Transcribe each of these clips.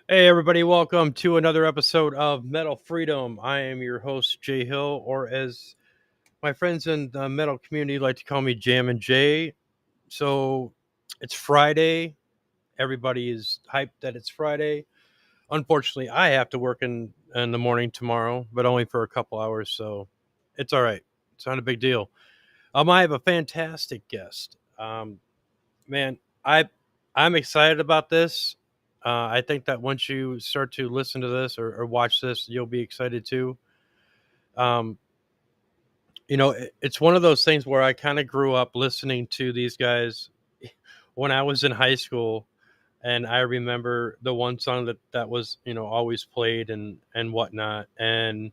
Hey, everybody, welcome to another episode of Metal Freedom. I am your host, Jay Hill, or as my friends in the metal community like to call me, Jam and Jay. So it's Friday. Everybody is hyped that it's Friday. Unfortunately, I have to work in the morning tomorrow, but only for a couple hours, so it's all right. It's not a big deal. I have a fantastic guest. Man, I'm excited about this. I think that once you start to listen to this or watch this, you'll be excited too. Um, it's one of those things where I kind of grew up listening to these guys when I was in high school, and I remember the one song that was always played and whatnot, and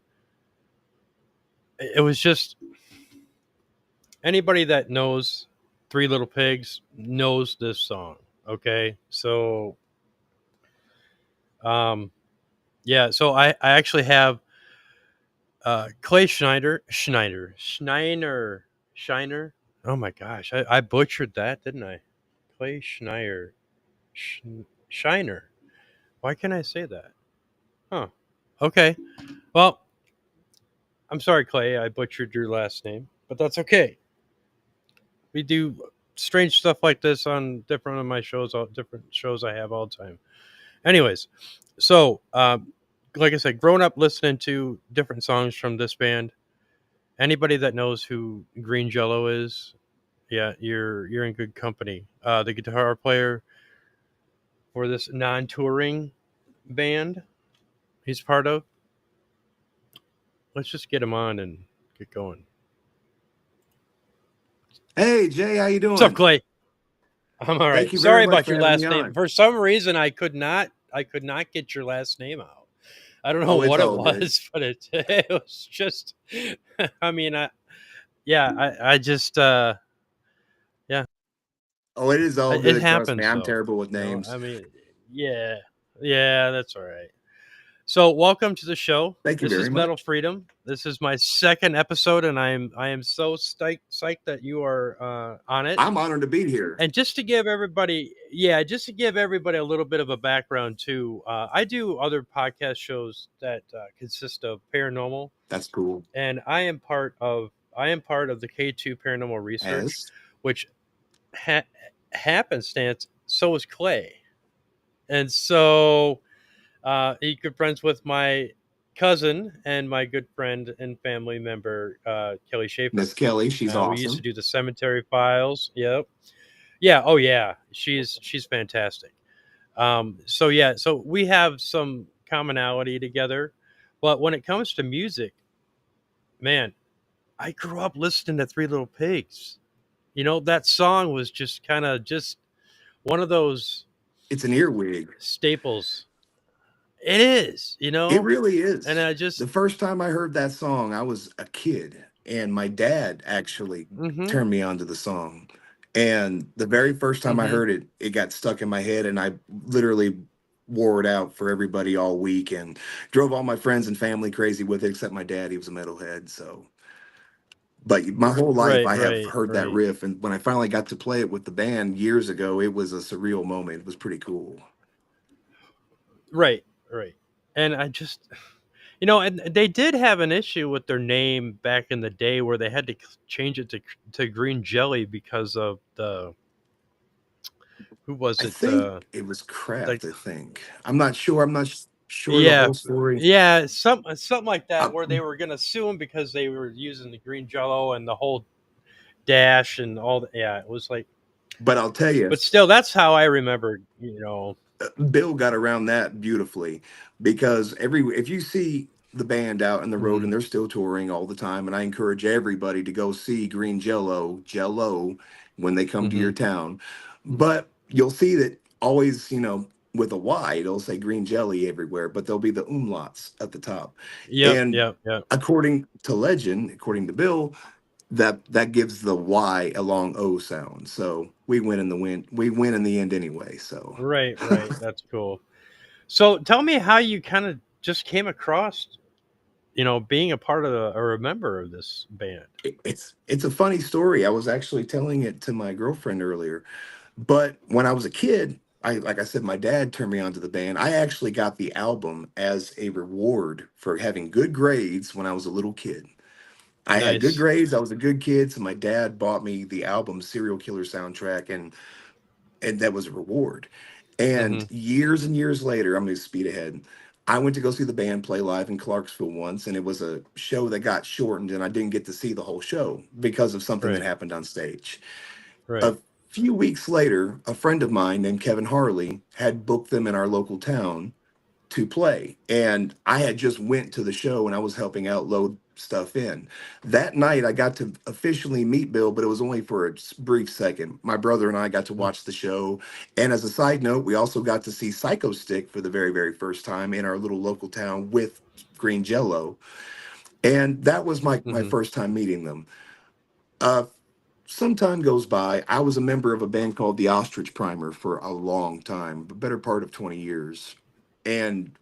it was just anybody that knows Three Little Pigs knows this song. Okay, so um, yeah, so I actually have Clay Shiner. Oh my gosh, I butchered that, didn't I? Clay Schneider, Sch- Shiner. Why can't I say that? Huh. Okay. Well, I'm sorry, Clay. I butchered your last name, but that's okay. We do strange stuff like this on different of my shows, all different shows I have all the time. Anyways, so like I said, growing up listening to different songs from this band. Anybody that knows who Green Jello is, yeah, you're in good company. The guitar player for this non-touring band he's part of. Let's just get him on and get going. Hey Jay, how you What's up, doing? Clay? I'm all Thank right. you very Sorry much about for your having me last name. on. For some reason, I could not get your last name out. I don't know Oh, it's what it all good. was, but it was just. I mean, I just yeah, Oh, it is all it good. Trust me, happens I'm though. terrible with You know, names. I mean, yeah, yeah, that's all right. So, welcome to the show. Thank you This very is Metal much. Freedom. This is my second episode, and I am so psyched that you are on it. I'm honored to be here. And just to give everybody a little bit of a background too, I do other podcast shows that consist of paranormal, That's cool. and I am part of the K2 Paranormal Research, As which ha- happenstance so is Clay, and so he good friends with my cousin and my good friend and family member Kelly Schaefer. Miss Kelly, she's We used to awesome. do the Cemetery Files. Yep. Yeah. Oh yeah. She's fantastic. So yeah. So we have some commonality together, but when it comes to music, man, I grew up listening to Three Little Pigs. That song was just kind of just one of those It's an earwig. staples. It is, It really and is. I just The first time I heard that song, I was a kid, and my dad actually mm-hmm, turned me on to the song. And the very first time I mm-hmm. heard it, it got stuck in my head, and I literally wore it out for everybody all week and drove all my friends and family crazy with it, except my dad. He was a metalhead. So, but my whole life, Right, I have right, heard that right, riff. And when I finally got to play it with the band years ago, it was a surreal moment. It was pretty cool. right, right. And I just, and they did have an issue with their name back in the day where they had to change it to Green Jelly because of the who was I it? think it was Like Kraft. I think I'm not sure. I'm not sure the yeah, whole story. yeah, something like that Uh, where they were gonna sue him because they were using the green Jello and the whole dash and all. Yeah, it was like, but I'll tell you, but still, that's how I remember. Bill got around that beautifully because every if you see the band out in the road Mhm, and they're still touring all the time, and I encourage everybody to go see Green Jello when they come to your mhm. town. But you'll see that always, with a Y, it'll say green jelly everywhere, but there'll be the umlauts at the top. Yep, And yep, yep. according to legend, according to Bill, that gives the Y a long O sound. So we win in the end anyway. So Right, right. That's cool. So tell me how you kind of just came across, being a part of or a member of this band. it's a funny story. I was actually telling it to my girlfriend earlier. But when I was a kid, like I said, my dad turned me on to the band. I actually got the album as a reward for having good grades when I was a little kid. I had good Nice. grades. I was a good kid, so my dad bought me the album Serial Killer soundtrack, and that was a reward. Hmm. And years later, I'm going to speed ahead. I went to go see the band play live in Clarksville once, and it was a show that got shortened, and I didn't get to see the whole show because of something that Right. happened on stage. Right. A few weeks later, a friend of mine named Kevin Harley had booked them in our local town to play, and I had just went to the show and I was helping out load stuff in. That night I got to officially meet Bill, but it was only for a brief second. My brother and I got to watch the show, and as a side note, we also got to see Psycho Stick for the very first time in our little local town with Green Jello, and that was my Hmm. first time meeting them. uh some time goes by. I was a member of a band called the Ostrich Primer for a long time, the better part of 20 years. And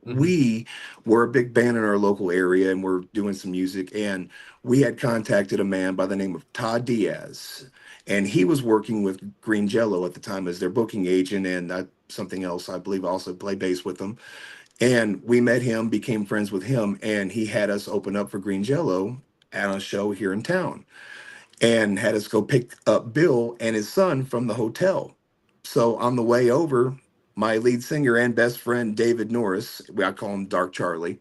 Hmm. we were a big band in our local area and we're doing some music. And we had contacted a man by the name of Todd Diaz. And he was working with Green Jello at the time as their booking agent and something else. I believe I also play bass with them. And we met him, became friends with him, and he had us open up for Green Jello at a show here in town and had us go pick up Bill and his son from the hotel. So on the way over, my lead singer and best friend, David Norris, I call him Dark Charlie,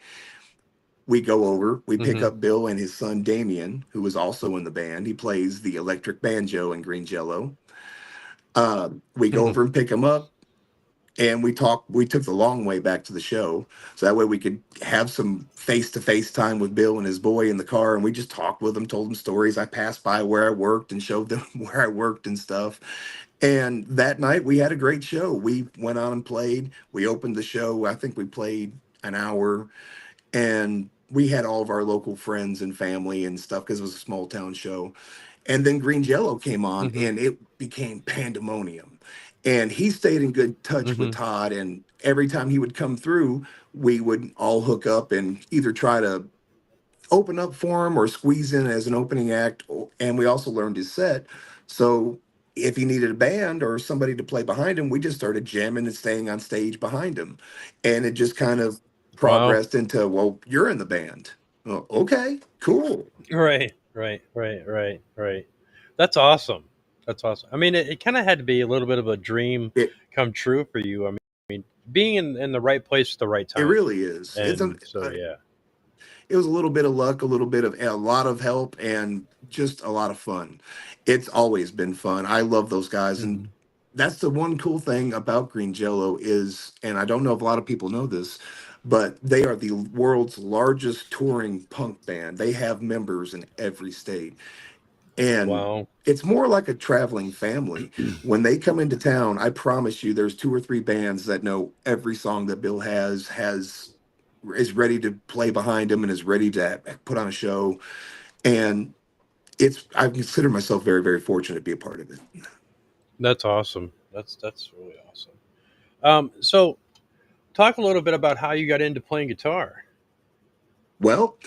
we go over, we pick Hmm. up Bill and his son, Damien, who is also in the band. He plays the electric banjo in Green Jello. We go Hmm. over and pick him up and we took the long way back to the show so that way we could have some face-to-face time with Bill and his boy in the car, and we just talked with them, told them stories. I passed by where I worked and showed them where I worked and stuff. And that night we had a great show. We went on and played. We opened the show. I think we played an hour, and we had all of our local friends and family and stuff because it was a small town show. And then Green Jello came on Hmm. and it became pandemonium. And he stayed in good touch with Hmm. Todd. And every time he would come through, we would all hook up and either try to open up for him or squeeze in as an opening act. And we also learned his set. So if he needed a band or somebody to play behind him, we just started jamming and staying on stage behind him. And it just kind of Wow. progressed into, well, you're in the band. Oh, okay, cool. Right. Right. Right. Right. Right. That's awesome. That's awesome. I mean, it kind of had to be a little bit of a dream It come true for you. I mean, being in the right place at the right it time. really is. And so, yeah. It was a little bit of luck, a lot of help, and just a lot of fun. It's always been fun. I love those guys, and Hmm. that's the one cool thing about Green Jello is, and I don't know if a lot of people know this, but they are the world's largest touring punk band. They have members in every state, and Wow. it's more like a traveling family. When they come into town, I promise you, there's two or three bands that know every song that Bill has is ready to play behind him and is ready to put on a show. And it's I consider myself very fortunate to be a part of it. That's awesome. That's really awesome. So talk a little bit about how you got into playing guitar. Well,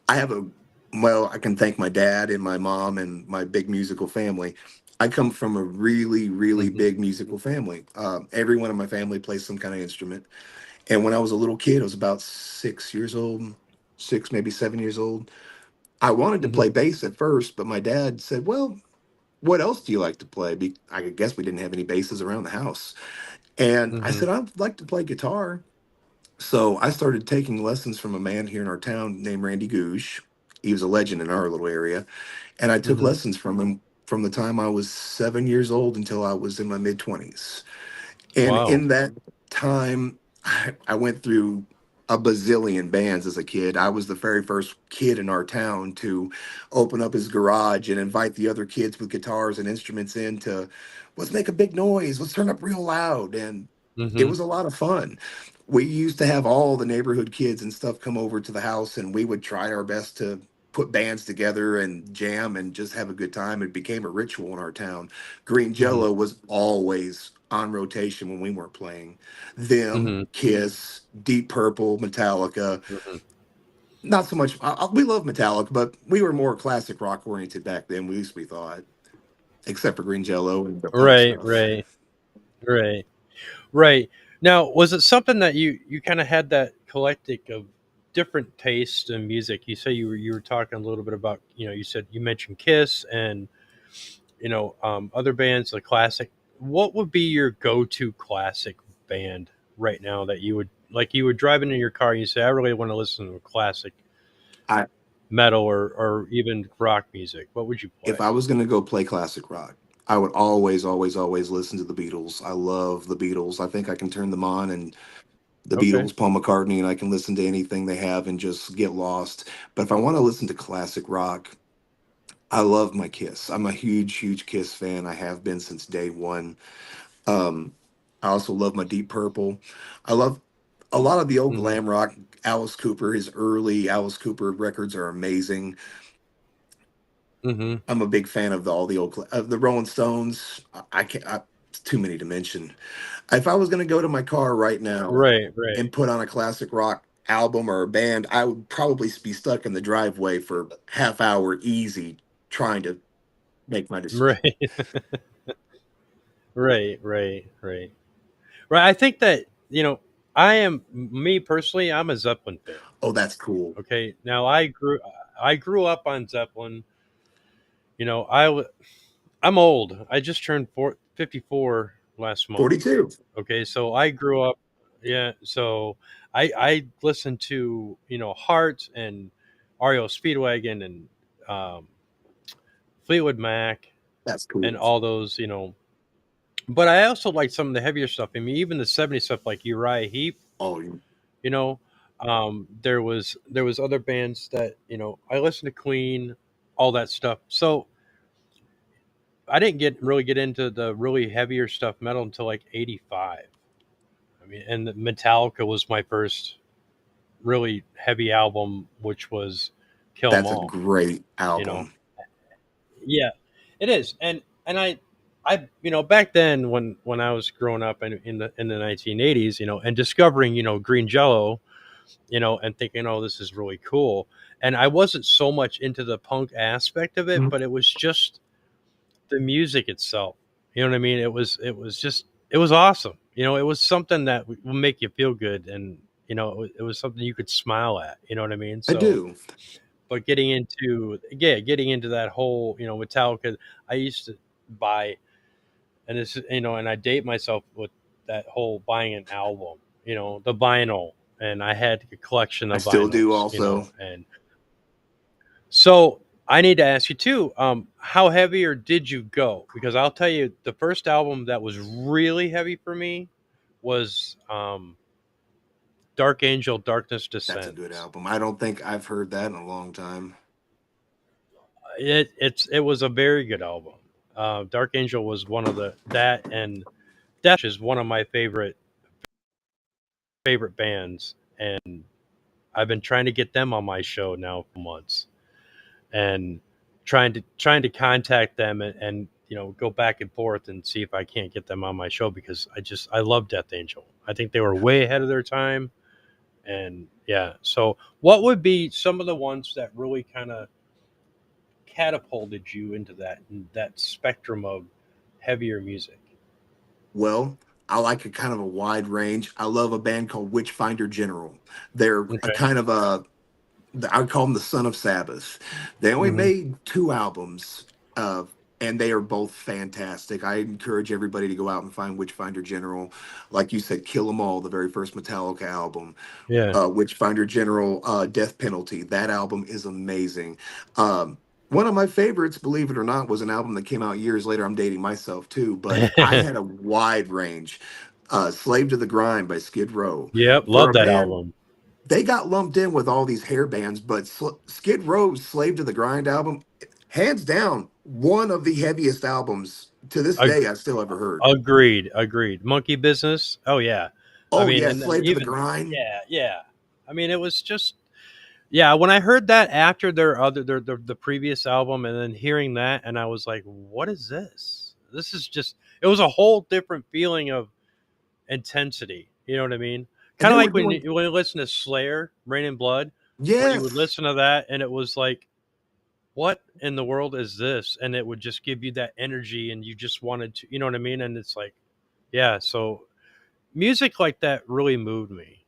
I have a well, I can thank my dad and my mom and my big musical family. I come from a really Hmm. big musical family. Everyone in my family plays some kind of instrument. And when I was a little kid, I was about 6 years old, six, maybe 7 years old. I wanted to Hmm. play bass at first, but my dad said, well, what else do you like to play? I guess we didn't have any basses around the house. And I Hmm. said, I'd like to play guitar. So I started taking lessons from a man here in our town named Randy Goosh. He was a legend in our little area. And I took Hmm. lessons from him from the time I was 7 years old until I was in my mid 20s. And Wow. in that time, I went through a bazillion bands as a kid. I was the very first kid in our town to open up his garage and invite the other kids with guitars and instruments in to let's make a big noise, let's turn up real loud. And it Hmm. was a lot of fun. We used to have all the neighborhood kids and stuff come over to the house, and we would try our best to put bands together and jam and just have a good time. It became a ritual in our town. Green Hmm. Jello was always on rotation when we weren't playing. Them, Hmm. Kiss, Deep Purple, Metallica. Hmm. Not so much. We love Metallica, but we were more classic rock oriented back then. We thought, except for Green Jello and the punk Right. stuff. Right. Right. Right. Now, was it something that you kind of had that collective of different tastes in music? You say you were talking a little bit about, you said you mentioned Kiss and other bands, the classic. What would be your go-to classic band right now that you would driving in your car and you say, I really want to listen to classic I metal or even rock music? What would you If play? I was going to go play classic rock, I would always, always, always listen to the Beatles. I love the Beatles. I think I can turn them on and the Okay. Beatles, Paul McCartney, and I can listen to anything they have and just get lost. But if I want to listen to classic rock, I love my Kiss. I'm a huge, huge Kiss fan. I have been since day one. Um, I also love my Deep Purple. I love a lot of the old Hmm. glam rock. Alice Cooper, his early Alice Cooper records are amazing. Hmm. I'm a big fan of all the old of the Rolling Stones. I can't. It's too many to mention. If I was going to go to my car right now Right, right, and put on a classic rock album or a band, I would probably be stuck in the driveway for half hour easy trying to make my decision. right, right, right, right. Right. I think that, I am me personally, I'm a Zeppelin fan. Oh, that's cool. Okay. Now I grew up on Zeppelin. You know, I'm old. I just turned 54 last month. 42. Okay. So I grew up, yeah. So I listened to, Heart and REO Speedwagon and um, Fleetwood Mac That's and cool. all those, but I also like some of the heavier stuff. I mean, even the '70s stuff like Uriah Heep. Oh, You know, there was other bands that I listened to Queen, all that stuff. So I didn't really get into the really heavier stuff metal until like '85. I mean, and Metallica was my first really heavy album, which was Kill 'Em that's a All. great You know, album. yeah, it is. And I back then when I was growing up in the 1980s, and discovering Green Jello, and thinking, oh, this is really cool. And I wasn't so much into the punk aspect of it, Mhm. but it was just the music itself. You know what I mean? It was awesome. It was something that would make you feel good, and it was something you could smile at. You know what I mean? I So, do. but getting into that whole Metallica, I used to buy, and and I date myself with that whole buying an album, the vinyl, and I had a collection I of still do vinyls, also. and so I need to ask you too, how heavy or did you go? Because I'll tell you, the first album that was really heavy for me was Dark Angel, Darkness That's a good Descends. album. I don't think I've heard that in a long time. It was a very good album. Dark Angel was one of that and Death is one of my favorite bands, and I've been trying to get them on my show now for months, and trying to contact them and go back and forth and see if I can't get them on my show because I love Death Angel. I think they were way ahead of their time, and yeah. So, what would be some of the ones that really kind of catapulted you into that spectrum of heavier music? Well, I like a kind of a wide range. I love a band called Witchfinder General. They're a Okay. kind of a I call them the Son of Sabbath. They only Hmm. made two albums, uh, and they are both fantastic. I encourage everybody to go out and find Witchfinder General. Like you said, Kill 'Em All, the very first Metallica album. Yeah. Witchfinder General, Death Penalty. That album is amazing. One of my favorites, believe it or not, was an album that came out years later. I'm dating myself too, but I had a wide range. Slave to the Grind by Skid Row. Yep. For Love a that band, album. they got lumped in with all these hair bands, but Skid Row's Slave to the Grind album, hands down, one of the heaviest albums to this Ag- day I've still ever heard. agreed. Monkey Business. Oh yeah. I Oh, mean, yeah, and then Slave to the even Grind. yeah, yeah. I mean, it was just yeah. When I heard that after the previous album, and then hearing that, and I was like, what is this? This is just. It was a whole different feeling of intensity. You know what I mean? And Kind they of were like when doing, you listen to Slayer, Rain and Blood, when you would yes. listen to that, and it was like, what in the world is this? And it would just give you that energy, and you just wanted to, you know what I mean? And it's like, yeah. So music like that really moved me.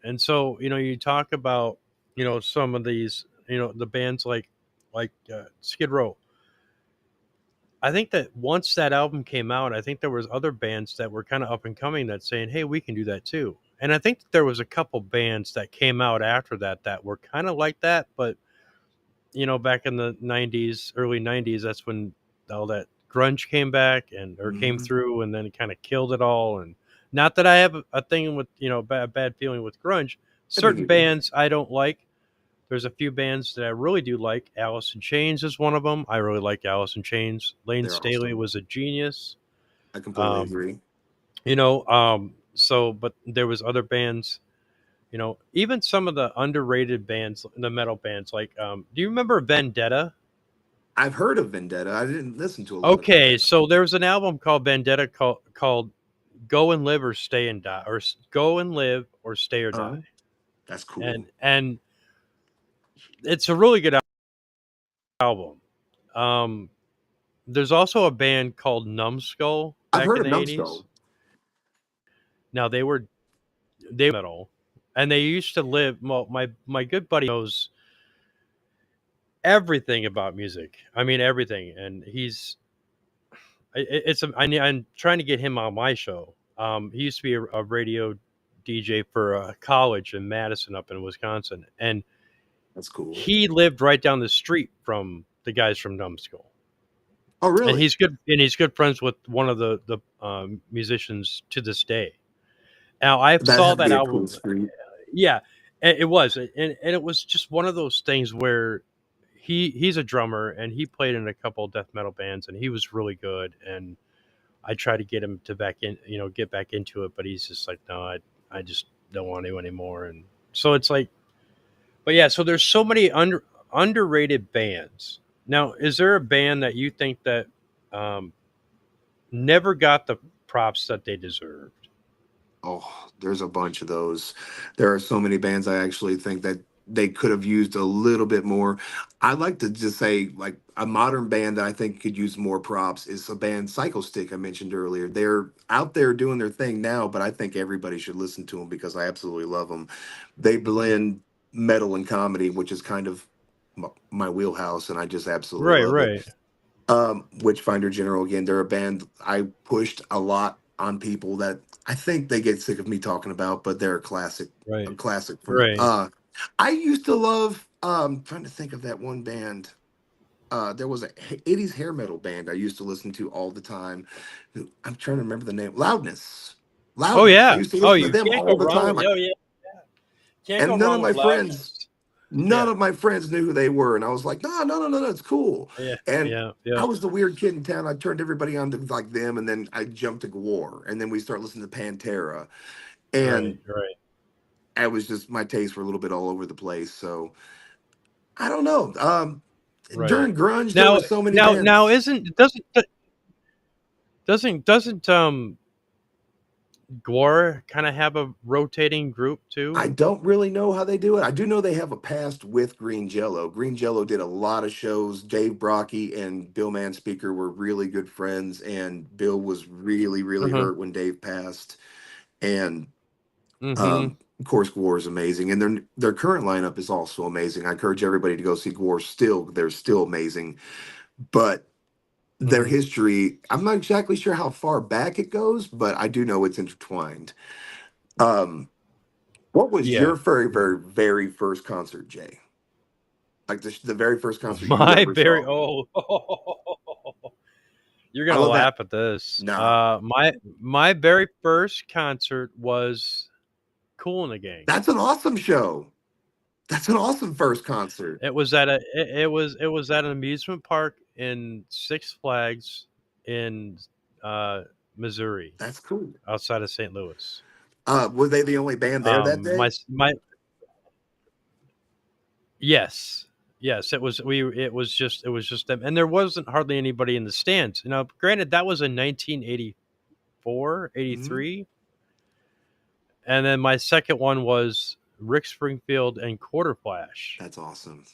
And so, you talk about, some of these, the bands like Skid Row. I think that once that album came out, I think there was other bands that were kind of up and coming that saying, "Hey, we can do that too." And I think that there was a couple bands that came out after that that were kind of like that, but back in the 90s, early 90s, that's when all that grunge came back or came Hmm. through and then it kind of killed it all. And not that I have a thing with, bad feeling with grunge. Me Certain neither. bands I don't like. There's a few bands that I really do like. Alice in Chains is one of them. I really like Alice in Chains. Lane They're Staley awesome. was a genius. I completely Um, agree. so but there was other bands, even some of the underrated bands, the metal bands, like do you remember Vendetta? I've heard of Vendetta. I didn't listen to a lot of Okay, Vendetta. so there was an album called Vendetta called "Go and Live or Stay and Die," or "Go and Live or Stay or Die," That's cool. and it's a really good album. Um, there's also a band called Numbskull I've back heard in of the '80s. Numbskull. Now they were metal, and they used to live. Well, my good buddy knows everything about music. I mean everything, and I'm trying to get him on my show. He used to be a radio DJ for a college in Madison up in Wisconsin, and That's cool. he lived right down the street from the guys from Numbskull. Oh, And really? he's good friends with one of the musicians to this day. Now I That saw had to that be a cool album. street. Yeah, it was, and it was just one of those things where he's a drummer and he played in a couple of death metal bands and he was really good. And I try to get him to get back into it, but he's just like, no, I just don't want to anymore. And so it's like, but yeah, so there's so many underrated bands. Now, is there a band that you think that um, never got the props that they deserved? Oh, there's a bunch of those. There are so many bands I actually think that they could have used a little bit more. I'd like to just say, like, a modern band that I think could use more props is a band, Psycho Stick, I mentioned earlier. They're out there doing their thing now, but I think everybody should listen to them because I absolutely love them. They Hmm. blend metal and comedy, which is kind of my wheelhouse, and I just absolutely Right, love it. right, Witchfinder General, again, they're a band I pushed a lot on people that I think they get sick of me talking about, but they're a right, classic from right. I used to love trying to think of that one band. There was a 80s hair metal band I used to listen to all the time. I'm trying to remember the name. Loudness. Oh Loudness. I yeah. used to Oh, listen to you them can't go all the wrong time. with. Oh yeah. Can't go And none of wrong with my friends Loudness. none Yeah, of my friends knew who they were, and I was like, no, no, no, no, no, it's cool. yeah, And yeah, I yeah. was the weird kid in town. I turned everybody on to like them, and then I jumped to Gwar, and then we start listening to Pantera, Right, and right, I was just my tastes were a little bit all over the place. So I don't know. right. During grunge, there were Now, so many now, bands. isn't doesn't Gore kind of have a rotating group I too? don't really know how they do it. I do know they have a past with Green Jello. Green Jello did a lot of shows. Dave Brocky and Bill Manspeaker were really good friends, and Bill was really, really Uh-huh. hurt when Dave passed. And Mm-hmm. of course, Gwar is amazing, and their current lineup is also amazing. I encourage everybody to go see Gwar. Still, they're still amazing, but their Mm-hmm. history, I'm not exactly sure how far back it goes, but I do know it's intertwined. Um, what was Yeah. your very, Yeah. very, very first concert, Jay? Like the very first concert you My ever very saw? you're I gonna love that. laugh at this. Nah, My very first concert was Cool in the Gang. that's an awesome show. That's an awesome first concert. It was at an amusement park in Six Flags in uh, Missouri, That's cool. outside of St. Louis. Were they the only band there that day? My Yes, yes, it was just them, and there wasn't hardly anybody in the stands. Now, granted, that was in 1984, Mhm. 83, and then my second one was Rick Springfield and Quarter Flash. That's awesome.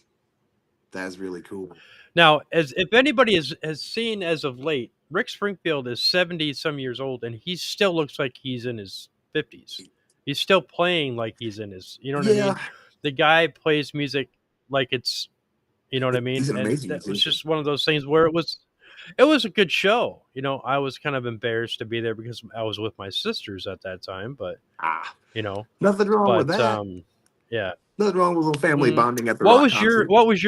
That's really cool. Now, as if anybody has seen as of late, Rick Springfield is 70 some years old, and he still looks like he's in his 50s. He's still playing like he's in his, you know what I Yeah, mean? The guy plays music like it's, you know what I he's mean? an And amazing that was musician. just one of those things where it was a good show. You know, I was kind of embarrassed to be there because I was with my sisters at that time, but Ah, you know, nothing wrong with but that. yeah. Nothing wrong with a little family Mhm. bonding at the rock concert. What was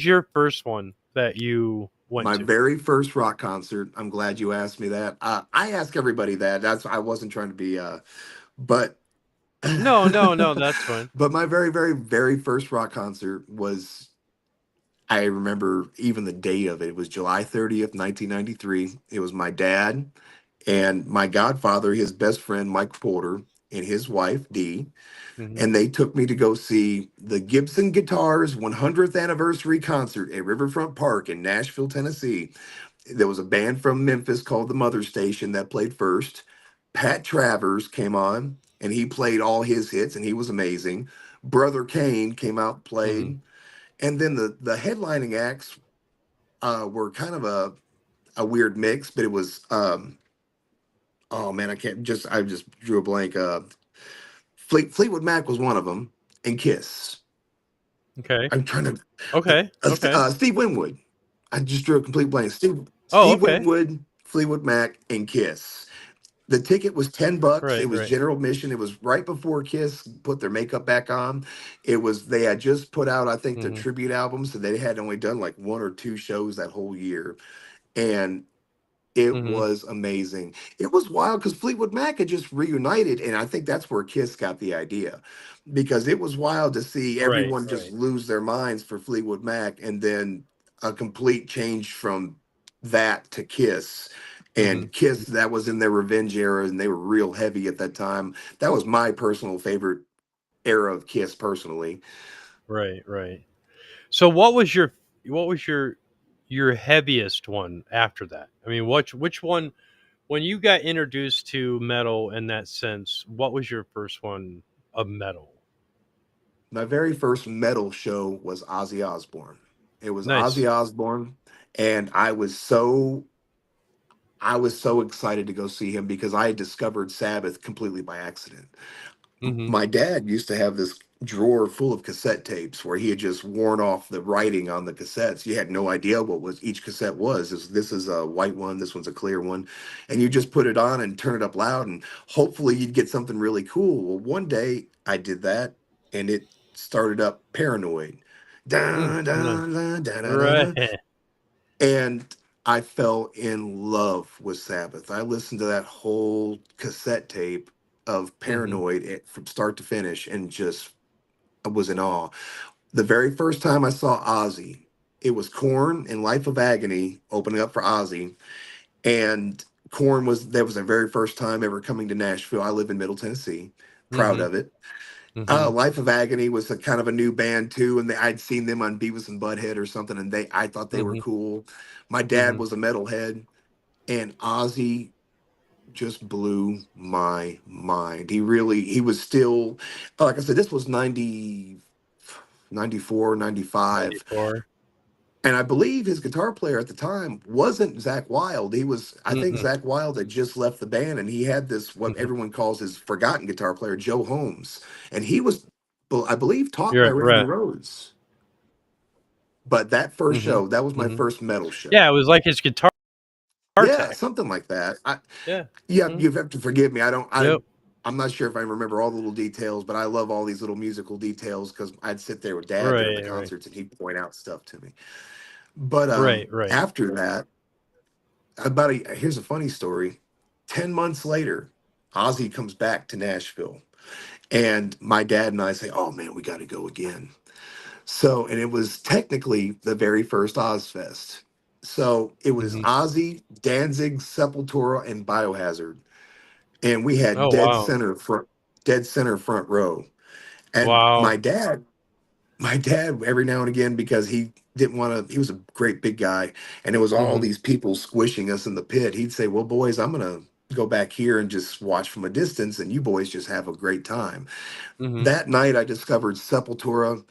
your first one that you went My to? very first rock concert. I'm glad you asked me that. I ask everybody that. That's I wasn't trying to be but No, no, no, that's fine. but my very, very, very first rock concert was, I remember even the date of it. It was July 30th, 1993. It was my dad and my godfather, his best friend, Mike Porter, and his wife, Dee. Mhm. And they took me to go see the Gibson Guitars 100th anniversary concert at Riverfront Park in Nashville, Tennessee. There was a band from Memphis called the Mother Station that played first. Pat Travers came on and he played all his hits and he was amazing. Brother Kane came out, Mhm. played, and then the headlining acts were kind of a weird mix, but it was oh man, I just drew a blank. Fleetwood Mac was one of them, and Kiss. Okay. I'm trying to Okay. Okay. Steve Winwood. I just drew a complete blank. Oh, Steve okay. Winwood, Fleetwood Mac, and Kiss. The ticket was $10. It Right, was right. general admission. It was right before Kiss put their makeup back on. It was they had just put out, I think, their Mhm. tribute album, so they had only done like one or two shows that whole year, and it Mhm. was amazing. It was wild because Fleetwood Mac had just reunited, and I think that's where Kiss got the idea, because it was wild to see Right, everyone just right. lose their minds for Fleetwood Mac, and then a complete change from that to Kiss. Mhm. And Kiss, that was in their revenge era, and they were real heavy at that time. That was my personal favorite era of Kiss, personally. Right, right. So what was your heaviest one after that? I mean, which one when you got introduced to metal in that sense, what was your first one of metal? My very first metal show was Ozzy Osbourne. It was Nice. Ozzy Osbourne, and I was so excited to go see him because I had discovered Sabbath completely by accident. Mhm. My dad used to have this drawer full of cassette tapes where he had just worn off the writing on the cassettes. You had no idea what was each cassette was. This is a white one, this one's a clear one, and you just put it on and turn it up loud, and hopefully you'd get something really cool. Well, one day I did that, and it started up Paranoid. Mm, Dun, nice. dun, dun, dun, dun, dun, Right. dun. And I fell in love with Sabbath. I listened to that whole cassette tape of Mhm. Paranoid from start to finish and just I was in awe. The very first time I saw Ozzy, it was Korn and Life of Agony opening up for Ozzy. And Korn was that was their very first time ever coming to Nashville. I live in Middle Tennessee. Proud Mhm. of it. Mhm. Life of Agony was a kind of a new band too, and I'd seen them on Beavis and Butthead or something, and I thought they were Mhm. cool. My dad Mhm. was a metalhead, and Ozzy just blew my mind. He was still, like I said, this was 94, 95. 94. And I believe his guitar player at the time wasn't Zach Wild. I think Mm-mm. Zach Wild had just left the band, and he had this, what Mhm. everyone calls his forgotten guitar player, Joe Holmes. And he was, I believe, taught by You're Randy right. Rhodes. But that first Mhm. show, that was my Mhm. first metal show. Yeah, it was like his guitar Yeah, tech. something like that. Yeah. Yeah, Mhm. you have to forgive me. Yep. I'm not sure if I remember all the little details, but I love all these little musical details because I'd sit there with dad during the Right, right. concerts and he'd point out stuff to me. But Right, right. after that, here's a funny story. 10 months later, Ozzy comes back to Nashville. And my dad and I say, "Oh man, we got to go again." So, and it was technically the very first Ozfest. So it was Mhm. Ozzy, Danzig, Sepultura, and Biohazard, and we had Oh, wow. dead center front row. And Wow. my dad, every now and again, because he didn't want to, he was a great big guy, and it was all Mhm. these people squishing us in the pit. He'd say, "Well, boys, I'm gonna go back here and just watch from a distance, and you boys just have a great time." Mhm. That night, I discovered Sepultura.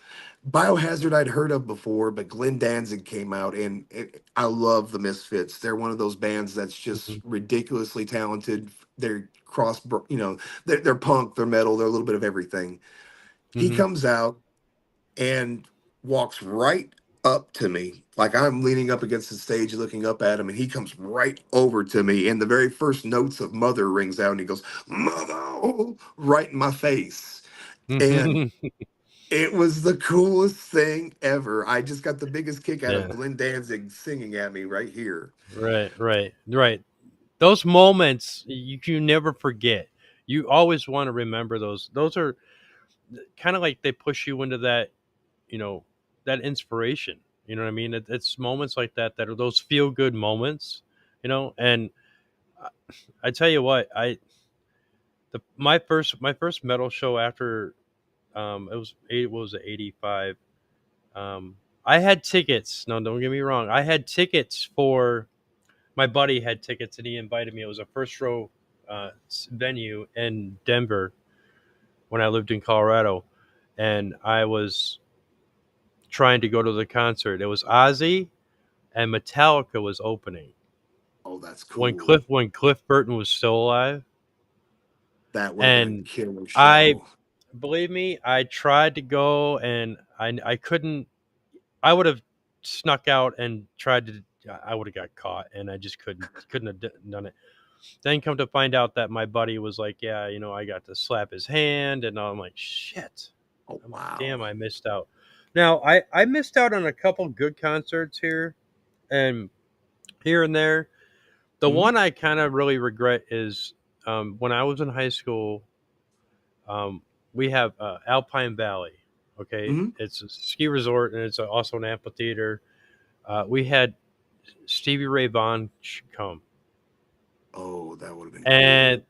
Biohazard I'd heard of before, but Glenn Danzig came out, and I love the Misfits. They're one of those bands that's just Mhm. ridiculously talented. They're they're punk, they're metal, they're a little bit of everything. He Mhm. comes out and walks right up to me, like I'm leaning up against the stage looking up at him, and he comes right over to me, and the very first notes of Mother rings out, and he goes, "Mother," right in my face. And Mhm. it was the coolest thing ever. I just got the biggest kick out of Yeah. Glenn Danzig singing at me right here. Right. Right. Right. Those moments you never forget. You always want to remember those. Those are kind of like they push you into that, you know, that inspiration. You know what I mean? It's moments like that that are those feel good moments. And I, I tell you what, my first metal show after it was 85. I had tickets. No, don't get me wrong. I had tickets for my buddy had tickets and he invited me. It was a first row venue in Denver when I lived in Colorado, and I was trying to go to the concert. It was Ozzy and Metallica was opening Oh, that's when cool. Cliff Burton was still alive, That would have been a and killer I show. believe me, I tried to go and I couldn't. I would have snuck out and tried to. I would have got caught, and I just couldn't have done it. Then come to find out that my buddy was like, "Yeah, I got to slap his hand," and I'm like, "Shit." Oh, I'm like, wow. "Damn, I missed out." Now, I missed out on a couple good concerts here and here and there. The Mhm. one I kind of really regret is when I was in high school. Um, we have Alpine Valley. Okay, Mhm. it's a ski resort and it's also an amphitheater. We had Stevie Ray Vaughan come, Oh, that would have been and cool.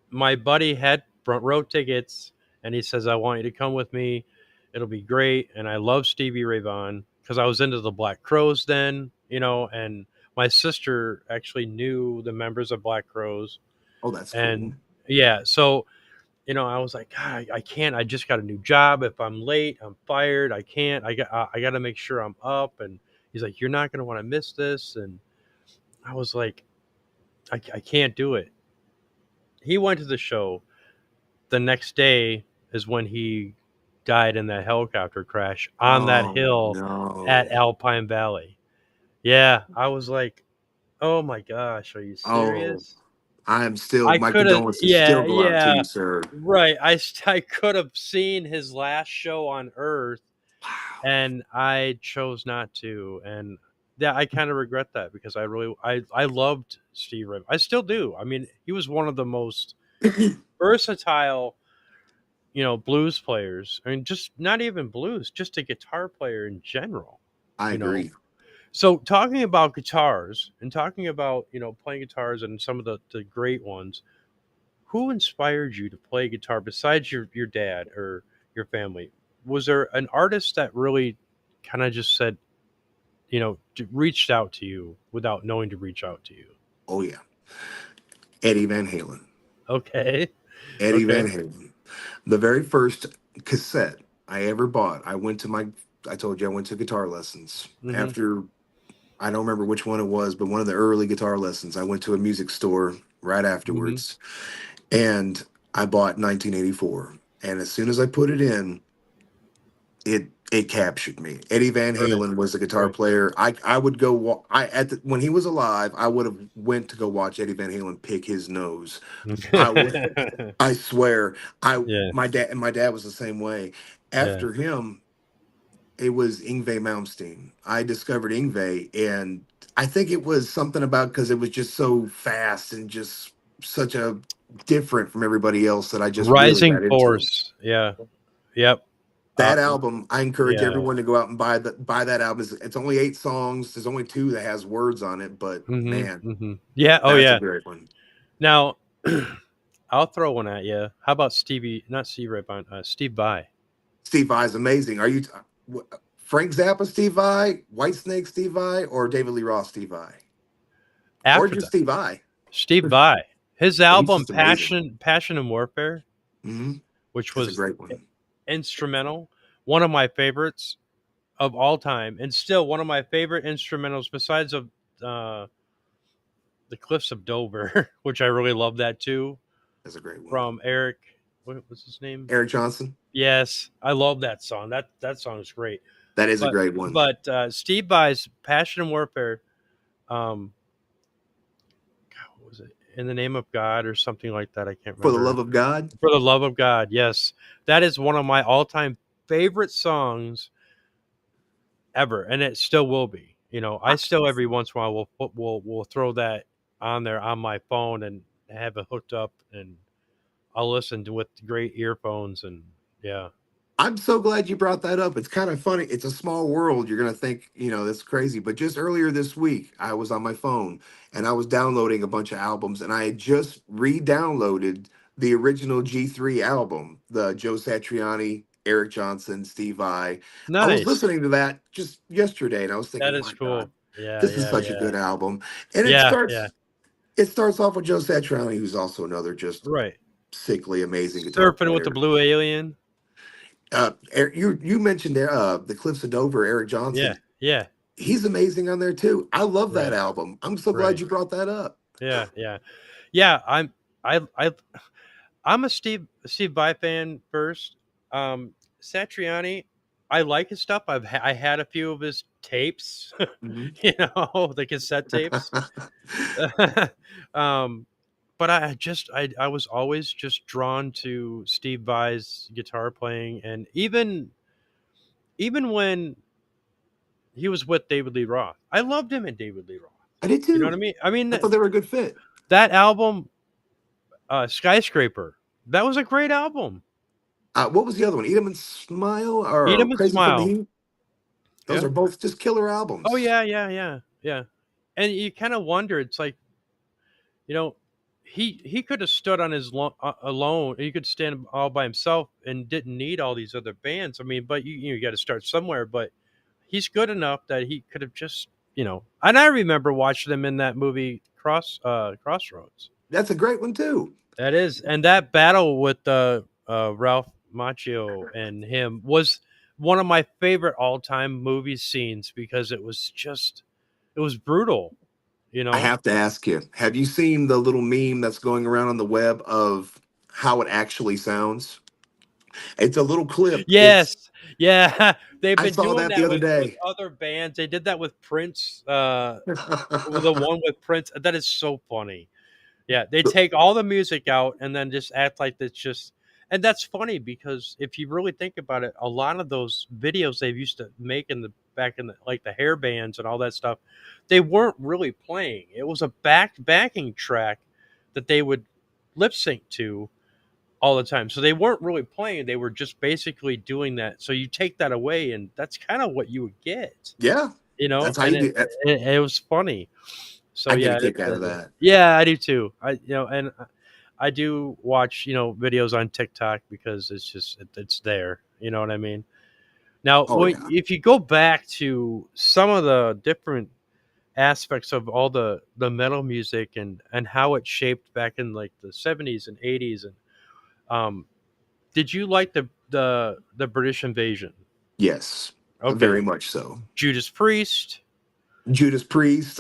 my buddy had front row tickets, and he says, "I want you to come with me. It'll be great." And I love Stevie Ray Vaughan because I was into the Black Crows then, and my sister actually knew the members of Black Crows, Oh, that's and cool. yeah, so I was like, God, I can't. I just got a new job. If I'm late, I'm fired. I can't. I got to make sure I'm up. And he's like, you're not going to want to miss this. And I was like, I can't do it. He went to the show. The next day is when he died in that helicopter crash on that Oh, hill at no. Alpine Valley. Yeah, I was like, oh my gosh, are you Oh, serious? I my could have, condolences still yeah, go out to yeah, you, sir. right. I could have seen his last show on Earth, Wow. and I chose not to. And yeah, I kind of regret that because I loved Steve Ray. I still do. I mean, he was one of the most versatile, blues players. I mean, just not even blues, just a guitar player in general. I You know. agree. So talking about guitars and talking about playing guitars and some of the great ones, who inspired you to play guitar besides your dad or your family? Was there an artist that really kind of just said, reached out to you without knowing to reach out to you? Oh, yeah. Eddie Van Halen. Okay. Eddie Van Okay. Halen. The very first cassette I ever bought, I told you I went to guitar lessons. Mhm. After, I don't remember which one it was, but one of the early guitar lessons, I went to a music store right Mhm. afterwards and I bought 1984. And as soon as I put it in, it captured me. Eddie Van Right. Halen was a guitar Right. player. I would go when he was alive, I would have went to go watch Eddie Van Halen pick his nose. I would I swear. I Yeah. my dad was the same way. Yeah. After him, it was Yngwie Malmsteen. I discovered Yngwie, and I think it was something about because it was just so fast and just such a different from everybody else that I just really Rising got into him. Force. Yeah. Yep. That album, I encourage Yeah. everyone to go out and buy that album. It's only 8 songs. There's only two that has words on it, but Mhm. man, Mhm. Yeah. Oh that's a yeah. great one. Now, I'll throw one at you. How about Stevie? Not Steve Ray Vaughan. Steve Vai. Steve Vai's amazing. Are you Frank Zappa, Steve Vai, Whitesnake, Steve Vai, or David Lee Roth, Steve Vai, or After just that, Steve Vai? Steve Vai. His He's album just amazing. Passion and Warfare, Hmm. which That's a was great one. instrumental, one of my favorites of all time, and still one of my favorite instrumentals besides of uh, the Cliffs of Dover, which I really love that too, That's a great one. from Eric. What was his name? Eric Johnson. Yes, I love that song. That song is great. That is a But great one. Steve Vai's Passion and Warfare, um, God, what was it? In the Name of God or something like that. I can't For the remember. love of God. For the Love of God, yes, that is one of my all-time favorite songs ever, and it still will be. You know, I still every once in a while will throw that on there on my phone and have it hooked up, and I'll listen to with great earphones, and yeah. I'm so glad you brought that up. It's kind of funny. It's a small world. You're going to think, that's crazy. But just earlier this week, I was on my phone and I was downloading a bunch of albums, and I had just re-downloaded the original G3 album, the Joe Satriani, Eric Johnson, Steve Vai. I was Nice. listening to that just yesterday, and I was That thinking, is my God, cool. Yeah, this is yeah, such a yeah. good album. And it Yeah, starts yeah. it starts off with Joe Satriani, who's also another just Right. sickly amazing guitar Surfing with the player. Blue Alien. You mentioned there the Cliffs of Dover, Eric Yeah, Johnson. yeah. He's amazing on there too. I love that Right, album. I'm so glad right. you brought that up. Yeah, yeah. Yeah, I I'm a Steve Vai fan first. Satriani, I like his stuff. I had a few of his tapes, Mhm. the cassette tapes. um, but I was always just drawn to Steve Vai's guitar playing, and even when he was with David Lee Roth, I loved him in David Lee Roth. I did You know what I too. mean? I mean I thought they were a good fit. that album, Skyscraper, that was a great album. What was the other one? Eat 'em and Smile Eat or 'em and Crazy for the smile. Heat? Those Yeah. are both just killer Oh albums. yeah, yeah, yeah, yeah. And you kind of wonder. It's like, you know, he could have stood on his alone. He could stand all by himself and didn't need all these other bands. I mean, but you got to start somewhere. But he's good enough that he could have just, And I remember watching him in that movie Crossroads. That's a great one too. That is, and that battle with Ralph Macchio and him was one of my favorite all time movie scenes because it was brutal, you I know. have to ask you, have you seen the little meme that's going around on the web of how it actually sounds? It's a little clip. It's Yes, yeah, they've I been saw doing that the that other with day. other bands. They did that with Prince, the one with Prince. That is so funny. Yeah, they take all the music out and then just act like it's just. And that's funny because if you really think about it, a lot of those videos they used to make in the back in the like the hair bands and all that stuff, they weren't really playing. It was a backing track that they would lip sync to all the time. So they weren't really playing, they were just basically doing that. So you take that away and that's kind of what you would get, Yeah, that's how and you it do. That's, it was funny. So I get a yeah, kick out of that. yeah, I do too. And I do watch, videos on TikTok because it's just it's there. You know what I mean? Now, Oh yeah, if you go back to some of the different aspects of all the metal music and how it shaped back in like the 70s and 80s, and um did you like the British invasion? yes, Okay. very much so. Judas Priest. Judas Priest.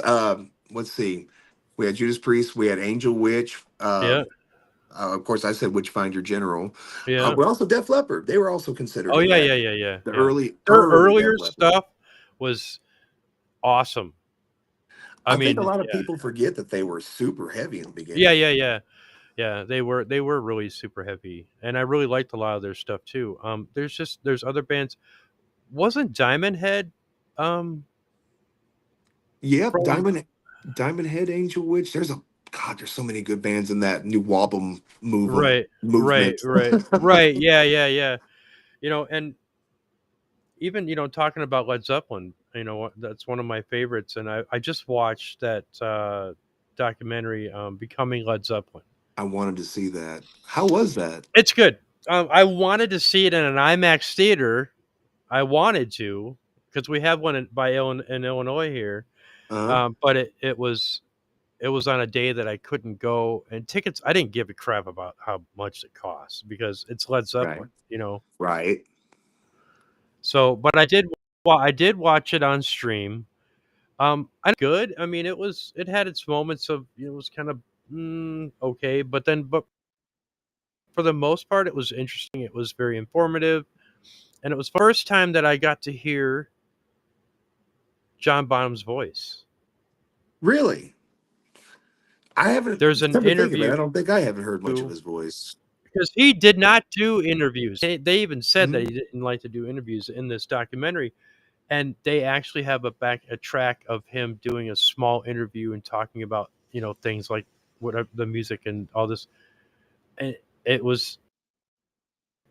Let's see, we had Judas Priest. We had Angel Witch. Yeah, Of course, I said Witchfinder General. yeah. But also Def Leppard. They were also considered Oh in yeah, that. yeah, yeah, yeah, The yeah. Their early Def earlier Leppard. stuff was awesome. I I think a mean, lot of yeah. people forget that they were super heavy in the Yeah, beginning. yeah, yeah. Yeah, they were really super heavy, and I really liked a lot of their stuff too. There's other bands. Wasn't Diamond Head um Yep, from Diamond Head, Angel Witch. There's so many good bands in that new Wobble right, right, movement. right, right. Yeah, yeah, yeah. And even talking about Led Zeppelin, that's one of my favorites, and I just watched that documentary, Becoming Led Zeppelin. I wanted to see that. How was that? It's good. I wanted to see it in an IMAX theater. I wanted to because we have one in Illinois here, Uh-huh. but it was it was on a day that I couldn't go, and tickets, I didn't give a crap about how much it costs because it's Led Right. Zeppelin, you know. Right. So, but I did watch it on stream. I good. I mean, it had its moments of, it was kind of okay, but for the most part, it was interesting. It was very informative, and it was the first time that I got to hear John Bonham's voice. Really? I haven't There's an come to think of it. interview I don't think I haven't heard much of his voice. because he did not do interviews. They even said that Mhm. he didn't like to do interviews in this documentary, and they actually have a track of him doing a small interview and talking about, things like what the music and all this. And it was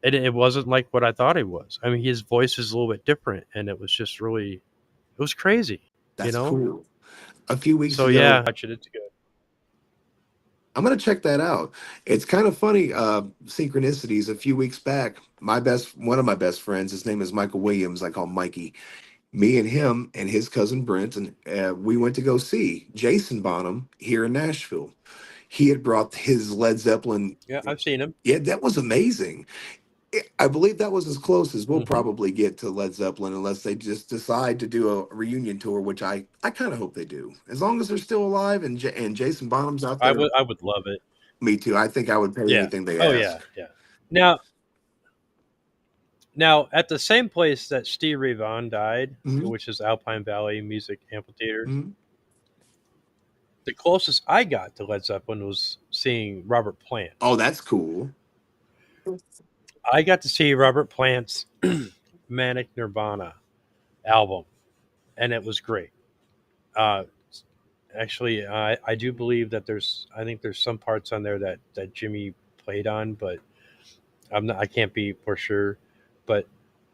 it wasn't like what I thought it was. I mean, his voice is a little bit different, and it was just really, it was crazy, you That's know. cool. A few weeks So yeah, ago, watch it. It's good. I'm gonna check that out. It's kind of funny, synchronicities. A few weeks back, one of my best friends, his name is Michael Williams. I call him Mikey. Me and him and his cousin Brent, and we went to go see Jason Bonham here in Nashville. He had brought his Led Zeppelin. Yeah, I've seen him. Yeah, that was amazing. I believe that was as close as we'll Hmm. probably get to Led Zeppelin, unless they just decide to do a reunion tour, which I kind of hope they do. As long as they're still alive and and Jason Bonham's out there, I would love it. me too. I think I would pay Yeah. anything they Oh ask. yeah. Yeah. Now, at the same place that Steve Ray Vaughan died, Hmm. which is Alpine Valley Music Amphitheater, Hmm. the closest I got to Led Zeppelin was seeing Robert Plant. Oh, that's cool. I got to see Robert Plant's Manic Nirvana album, and it was great. Uh, Actually, I do believe that I think there's some parts on there that Jimmy played on, but I can't be for sure. But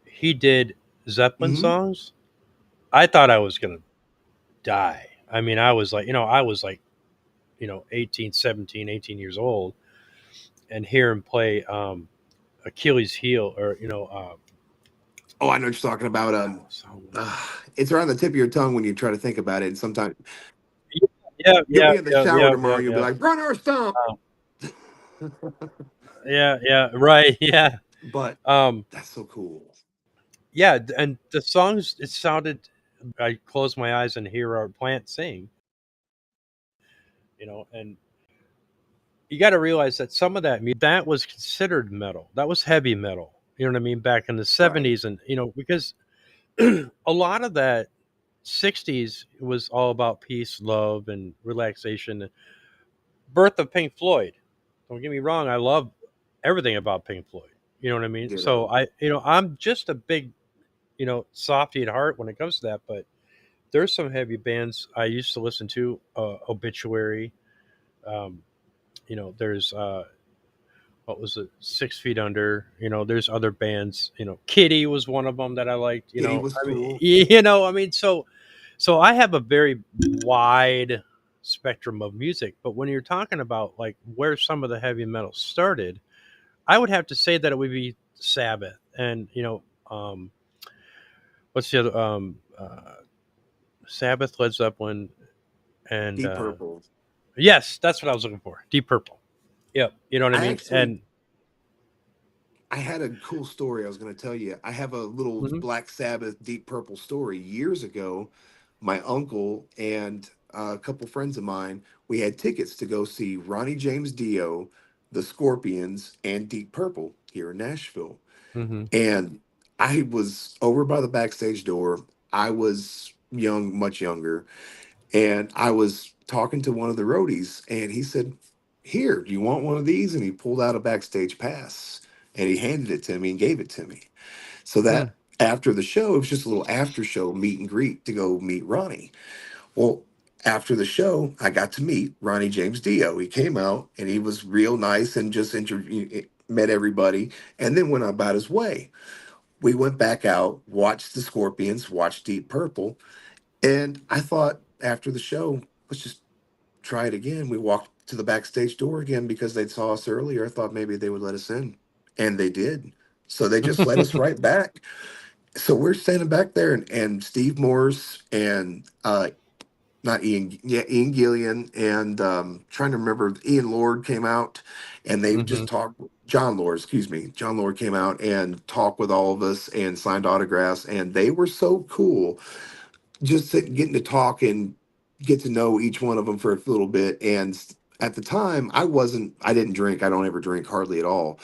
he did Zeppelin Hmm. songs. I thought I was gonna die. I mean, I was like, 18, 17, 18 years old, and hear him play Achilles heel, or Oh, I know what you're talking about. oh, It's around the tip of your tongue when you try to think about it. And sometimes yeah, you'll yeah, be in the yeah, shower yeah, tomorrow. yeah, And you'll be yeah. like, "Run or stomp." Um, yeah, yeah, right, yeah. But Um, that's so cool. yeah, and the songs, it sounded. I close my eyes and hear our plant sing, and you got to realize that some of that was considered metal. That was heavy metal. You know what I mean? Back in the Right. '70s, and because a lot of that '60s was all about peace, love, and relaxation. Birth of Pink Floyd. Don't get me wrong, I love everything about Pink Floyd. You know what I mean? So Ditto. I'm just a big, softy at heart when it comes to that. But there's some heavy bands I used to listen to, Obituary. Um, there's what was it, 6 Feet Under. There's other bands. Kitty was one of them that I liked. Kitty was I mean, cool. I mean, so I have a very wide spectrum of music. But when you're talking about like where some of the heavy metal started, I would have to say that it would be Sabbath, and what's the other, Sabbath, Led Zeppelin, and Deep Purple. yes, that's what I was looking for. Deep Purple. Yep, you know what I I mean. actually And I had a cool story I was going to tell you. I have a little mhm, Black Sabbath Deep Purple story. Years ago, my uncle and a couple friends of mine, we had tickets to go see Ronnie James Dio, the Scorpions, and Deep Purple here in Nashville. mhm, And I was over by the backstage door. I was young, much younger, and I was talking to one of the roadies, and he said, "Here, do you want one of these?" And he pulled out a backstage pass and he handed it to me and gave it to me. So hmm, that after the show, it was just a little after show meet and greet to go meet Ronnie. Well, after the show, I got to meet Ronnie James Dio. He came out and he was real nice and just met everybody, and then went about his way. We went back out, watched the Scorpions, watched Deep Purple, and I thought after the show, let's just try it again. We walked to the backstage door again because they saw us earlier. I thought maybe they would let us in, and they did. So they just let us right back. So we're standing back there, and Steve Morse and not Ian, yeah, Ian Gillian, and trying to remember, Ian Lord came out, and they Hmm. just talked. John Lord, excuse me, John Lord came out and talked with all of us and signed autographs, and they were so cool. Just getting to talk and get to know each one of them for a little bit. And at the time, I didn't drink. I don't ever drink hardly at all.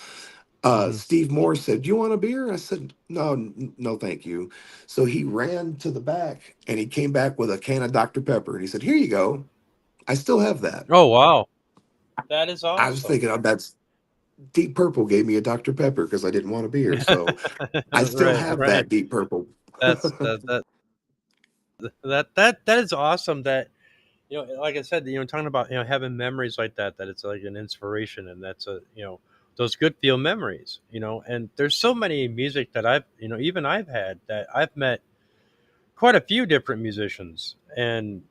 Hmm. Steve Moore said, "Do you want a beer?" I said, "No, no, thank you." So he ran to the back and he came back with a can of Dr. Pepper and he said, "Here you go." I still have that. Oh wow, that is I was awesome. thinking, oh, that's Deep Purple gave me a Dr. Pepper because I didn't want a beer. So I still Right, have right. that Deep Purple. That's that is awesome. That like I said, talking about having memories like that, that it's like an inspiration, and that's a those good feel memories. And there's so many music that I've even I've had that I've met quite a few different musicians. And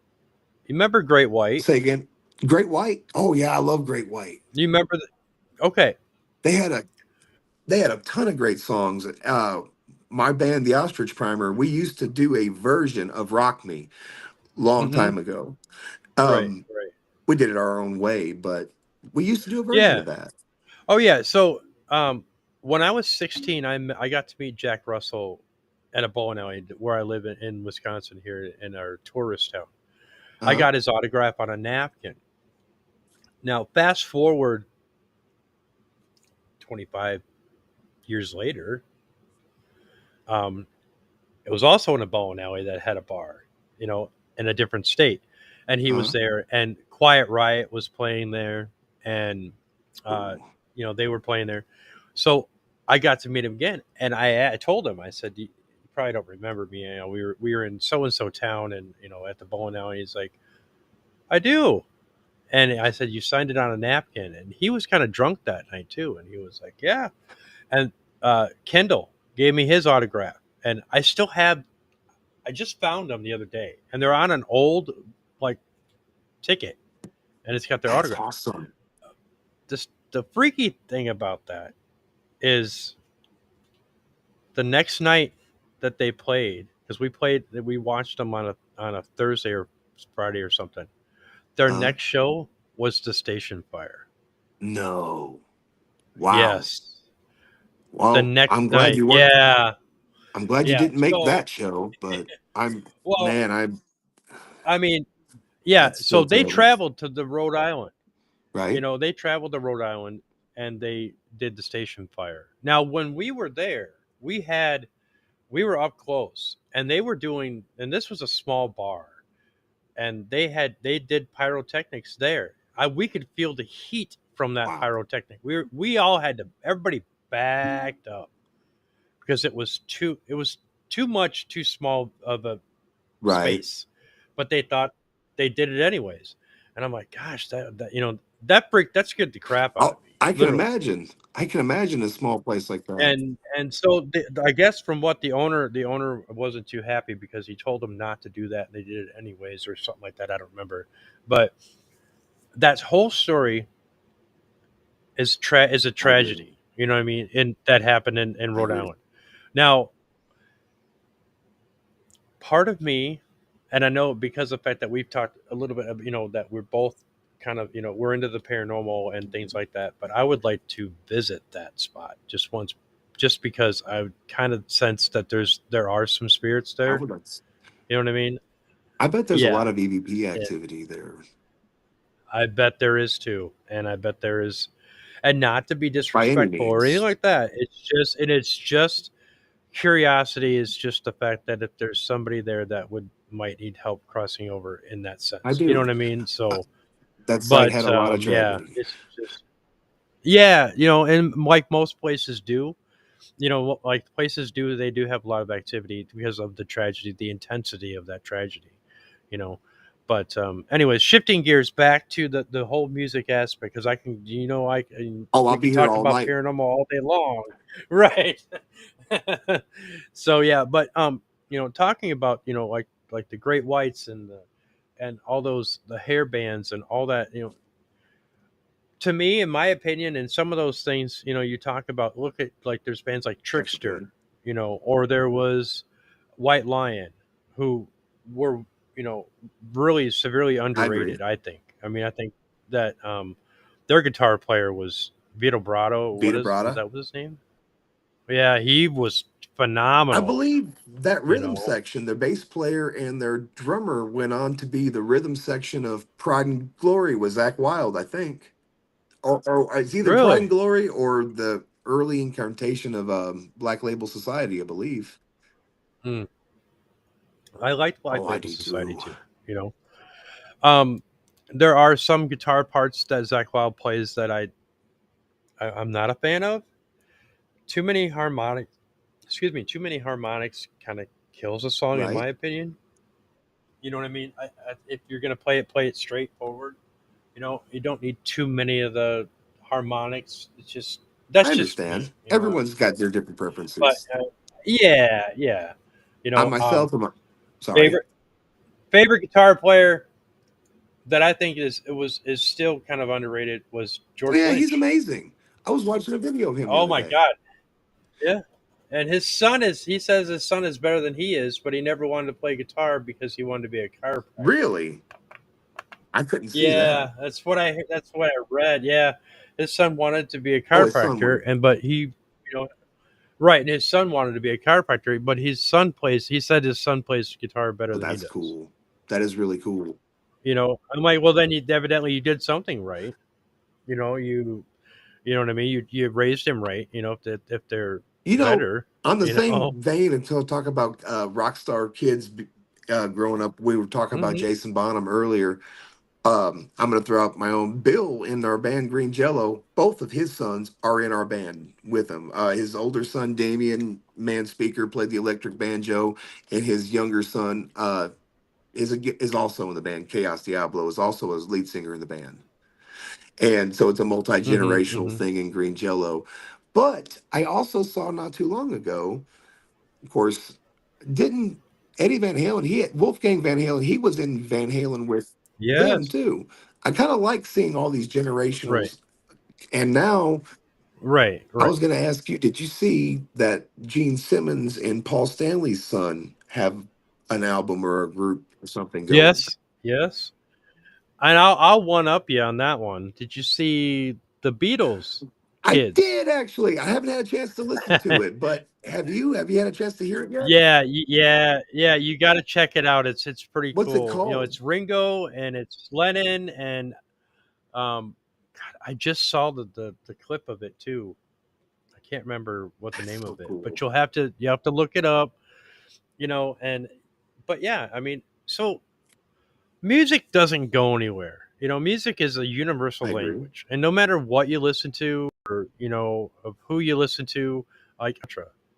you remember Great White? Say again. Great White. Oh yeah, I love Great White. You remember okay. They had a they had a ton of great songs. My band, the Ostrich Primer, we used to do a version of Rock Me long Hmm. time ago. Right, Um, right. we did it our own way, but we used to do a version Yeah. of that. Oh yeah. So when I was 16, I got to meet Jack Russell at a bowling alley where I live in Wisconsin, here in our tourist town. I Uh-huh. got his autograph on a napkin. Now, fast forward 25 years later, um, it was also in a bowling alley that had a bar, in a different state, and he was Uh-huh. there, and Quiet Riot was playing there, and uh, Ooh. they were playing there, so I got to meet him again, and I told him, I said, you probably don't remember me, we were in so and so town, and at the bowling alley. He's like, I do. And I said, you signed it on a napkin. And he was kind of drunk that night too. And he was like, yeah. And Kendall gave me his autograph. And I just found them the other day. And they're on an old, like, ticket. And it's got their That's autograph. awesome. The freaky thing about that is the next night that they played, because we watched them on a Thursday or Friday or something. Their Uh-huh. next show was the Station Fire. No. Wow. Yes. The Well, next I'm glad night. you weren't. Yeah. I'm glad you Yeah. didn't make So, that show, but I'm well, man, I mean, yeah. that's So still they terrible, traveled to the Rhode Island. right? They traveled to Rhode Island and they did the Station Fire. Now, when we were there, we were up close, and they were doing, and this was a small bar, and they did pyrotechnics there. We could feel the heat from that Wow. pyrotechnic. We all had to, everybody backed up because it was too much, too small of a Right. space, but they thought they did it anyways. And I'm like, gosh, that scared the crap out of Oh, me, I can literally. imagine. I can imagine a small place like that. And so I guess from what the owner wasn't too happy because he told them not to do that, and they did it anyways or something like that. I don't remember, but that whole story is a I do. tragedy. You know what I mean? And that happened in I Rhode agree. Island. Now, part of me, and I know because of the fact that we've talked a little bit of, that we're both kind of, we're into the paranormal and things like that, but I would like to visit that spot just once, just because I would kind of sense that there are some spirits I there. would. You know what I mean? I bet there's a Yeah. lot of EVP And activity there. I bet there is too. And I bet there is, and not to be By any disrespectful or anything means. like that. It's just curiosity, is just the fact that if there's somebody there that might need help crossing over in that I sense, you know do. what I mean? Uh, So, That site had but a lot of yeah, tragedy. it's just, yeah, and like most places do, like places do, they do have a lot of activity because of the tragedy, the intensity of that tragedy, you know. But anyways, shifting gears back to the whole music aspect, because Oh, I'll we be can here talk all about night. paranormal all day long, right? So yeah, but talking about like the Great Whites and all those, the hair bands and all that, to me, in my opinion, and some of those things, you talk about, look at, like, there's bands like That's Trickster, okay. or there was White Lion, who were, really severely I agree. underrated. I think. I mean, I think that their guitar player was Vito Brato. Vita Is Brada. that what his name? Yeah, he was I phenomenal. believe that You rhythm know, section, their bass player and their drummer went on to be the rhythm section of Pride and Glory with Zach Wild, I think. Or it's either Pride and really, Glory or the early incarnation of Black Label Society, I believe. mm, I liked Oh, Black I Label do Society too. too. You know, um, there are some guitar parts that Zach Wild plays that I'm not a fan of. Too many harmonics. Excuse me. Too many harmonics kind of kills a song, in Right? my opinion. You know what I mean? If you're gonna play it straightforward. You don't need too many of the harmonics. It's just I that's just understand. me. Everyone's got their different But preferences. yeah, yeah. You I know, myself am sorry. favorite favorite guitar player that I think is still kind of underrated was Oh George yeah, he's Lynch. amazing. I was watching a video of him the Oh other my day. God, yeah. And his son is he says his son is better than he is, but he never wanted to play guitar because he wanted to be a chiropractor. Really? I couldn't see that. Yeah, that's what I read. Yeah, his son wanted to be a Oh, his son chiropractor, wanted. and but he, know, right, and his son wanted to be a chiropractor, but his son plays. He said his son plays guitar better Oh, than he that's does. cool. That is really cool. I'm like, well, then you evidently you did something right. You know what I mean. You raised him right. If they're You know, better, on the you same know. vein, until talk about rock star kids growing up, we were talking about hmm Jason Bonham earlier. I'm going to throw out my own. Bill in our band Green Jello. Both of his sons are in our band with him. His older son Damien Manspeaker played the electric banjo, and his younger son is also in the band. Chaos Diablo is also his lead singer in the band, and so it's a multi hmm generational hmm thing in Green Jello. But I also saw not too long ago, of course, didn't Eddie Van Halen? He had Wolfgang Van Halen. He was in Van Halen with them Yes. too. I kind of like seeing all these Right. generationals. And now Right. I Right. was going to ask you, did you see that Gene Simmons and Paul Stanley's son have an album or a group or something going? Yes. Yes. And I'll one up you on that one. Did you see the Beatles I kids? did actually. I haven't had a chance to listen to it, but have you? Have you had a chance to hear it yet? Yeah, yeah, yeah. You got to check it out. It's pretty What's it cool. called? It's Ringo and it's Lennon and God, I just saw the clip of it too. I can't remember what the That's name so of it, cool. but you have to look it up. And but yeah, I mean, so music doesn't go anywhere. Music is a I universal agree. language, and no matter what you listen to, or of who you listen to, like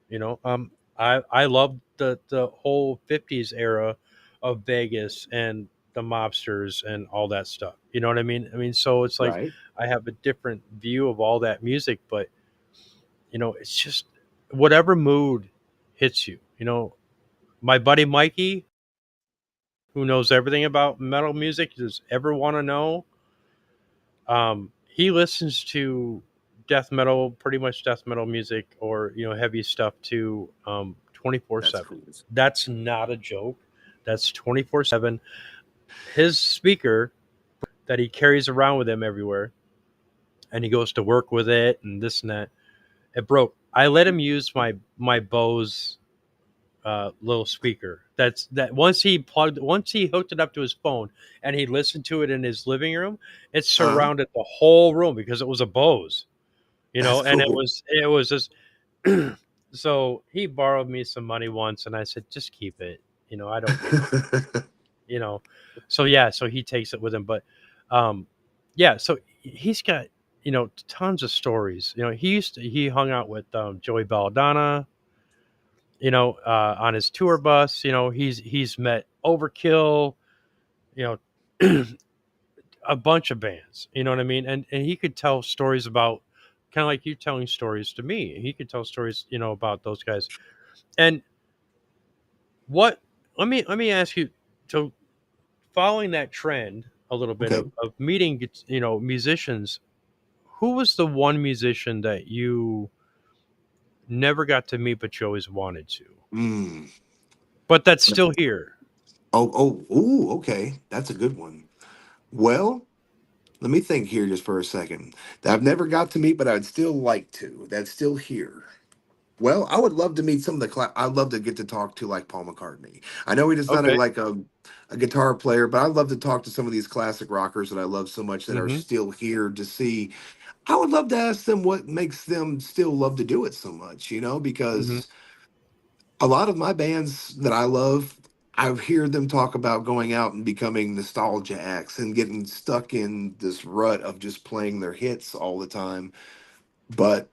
you know, um, I love the whole '50s era of Vegas and the mobsters and all that stuff. You know what I mean? I mean, so it's like Right. I have a different view of all that music, but it's just whatever mood hits you. My buddy Mikey, who knows everything about metal music, does ever want to know. He listens to death metal, pretty much death metal music, or heavy stuff too, 24 That's 7. cool. That's not a joke. That's 24/7. His speaker that he carries around with him everywhere, and he goes to work with it and this and that. It broke. I let him use my Bose little speaker. That once he hooked it up to his phone and he listened to it in his living room, it Uh, surrounded the whole room because it was a Bose, that's and cool. it was just so he borrowed me some money once and I said, just keep it. I don't need it, you know. So yeah, so he takes it with him. But yeah, so he's got, tons of stories. He hung out with Joey Belladonna, on his tour bus. He's met Overkill, you know, a bunch of bands. You know what I mean? And he could tell stories about, kind of like you telling stories to me. He could tell stories, about those guys. And what? Let me ask you. So, following that trend a little bit Okay. of meeting, musicians. Who was the one musician that you never got to meet, but you always wanted to, Mm. but that's still here? Okay. That's a good one. Well, let me think here just for a second. That I've never got to meet, but I'd still like to. That's still here. Well, I would love to meet some of the. I'd love to get to talk to like Paul McCartney. I know he just not Okay. a guitar player, but I'd love to talk to some of these classic rockers that I love so much that are Mm-hmm. still here to see. I would love to ask them what makes them still love to do it so much, Mm-hmm. because a lot of my bands that I love, I hear them talk about going out and becoming nostalgia acts and getting stuck in this rut of just playing their hits all the time. But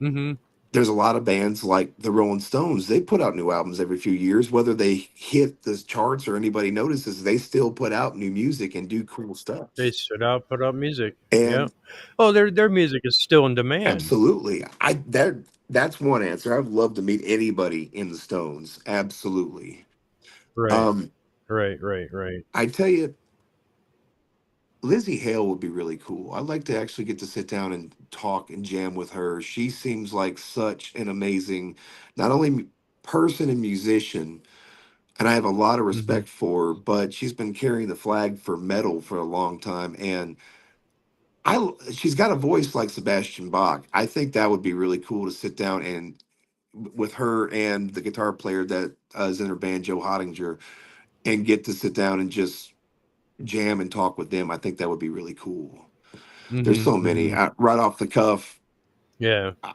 Mm-hmm. there's a lot of bands like the Rolling Stones. They put out new albums every few years, whether they hit the charts or anybody notices, they still put out new music and do cool stuff. They stood out, put up music. Yeah. And Oh, their music is still in demand. absolutely, that's one answer. I'd love to meet anybody in the Stones. Absolutely. Right. Um, Right. Right. Right. I tell you, Lizzie Hale would be really cool. I'd like to actually get to sit down and talk and jam with her. She seems like such an amazing, not only person and musician, and I have a lot of Mm-hmm. respect for her, but she's been carrying the flag for metal for a long time. And she's got a voice like Sebastian Bach. I think that would be really cool to sit down and with her and the guitar player that is in her band, Joe Hottinger, and get to sit down and just jam and talk with them. I think that would be really cool. There's so Mm-hmm. many. Mm-hmm. Right off the cuff, Yeah. I,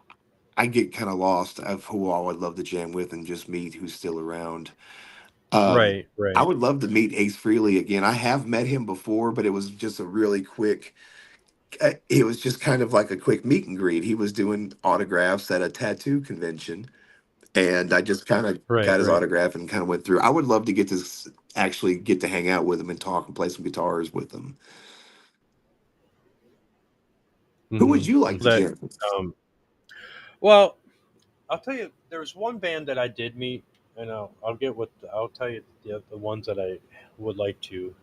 I get kind of lost of who all I'd love to jam with and just meet who's still around. Um, Right. I Right. would love to meet Ace Frehley again. I have met him before, but it was just a really quick. It was just kind of like a quick meet and greet. He was doing autographs at a tattoo convention, and I just kind of Right. got his Right. autograph and kind of went through. I would love to actually get to hang out with him and talk and play some guitars with him. Who would you like Mm-hmm. to That. jam with? Um. Well, I'll tell you. There was one band that I did meet, and I'll get with. I'll tell you the ones that I would like to.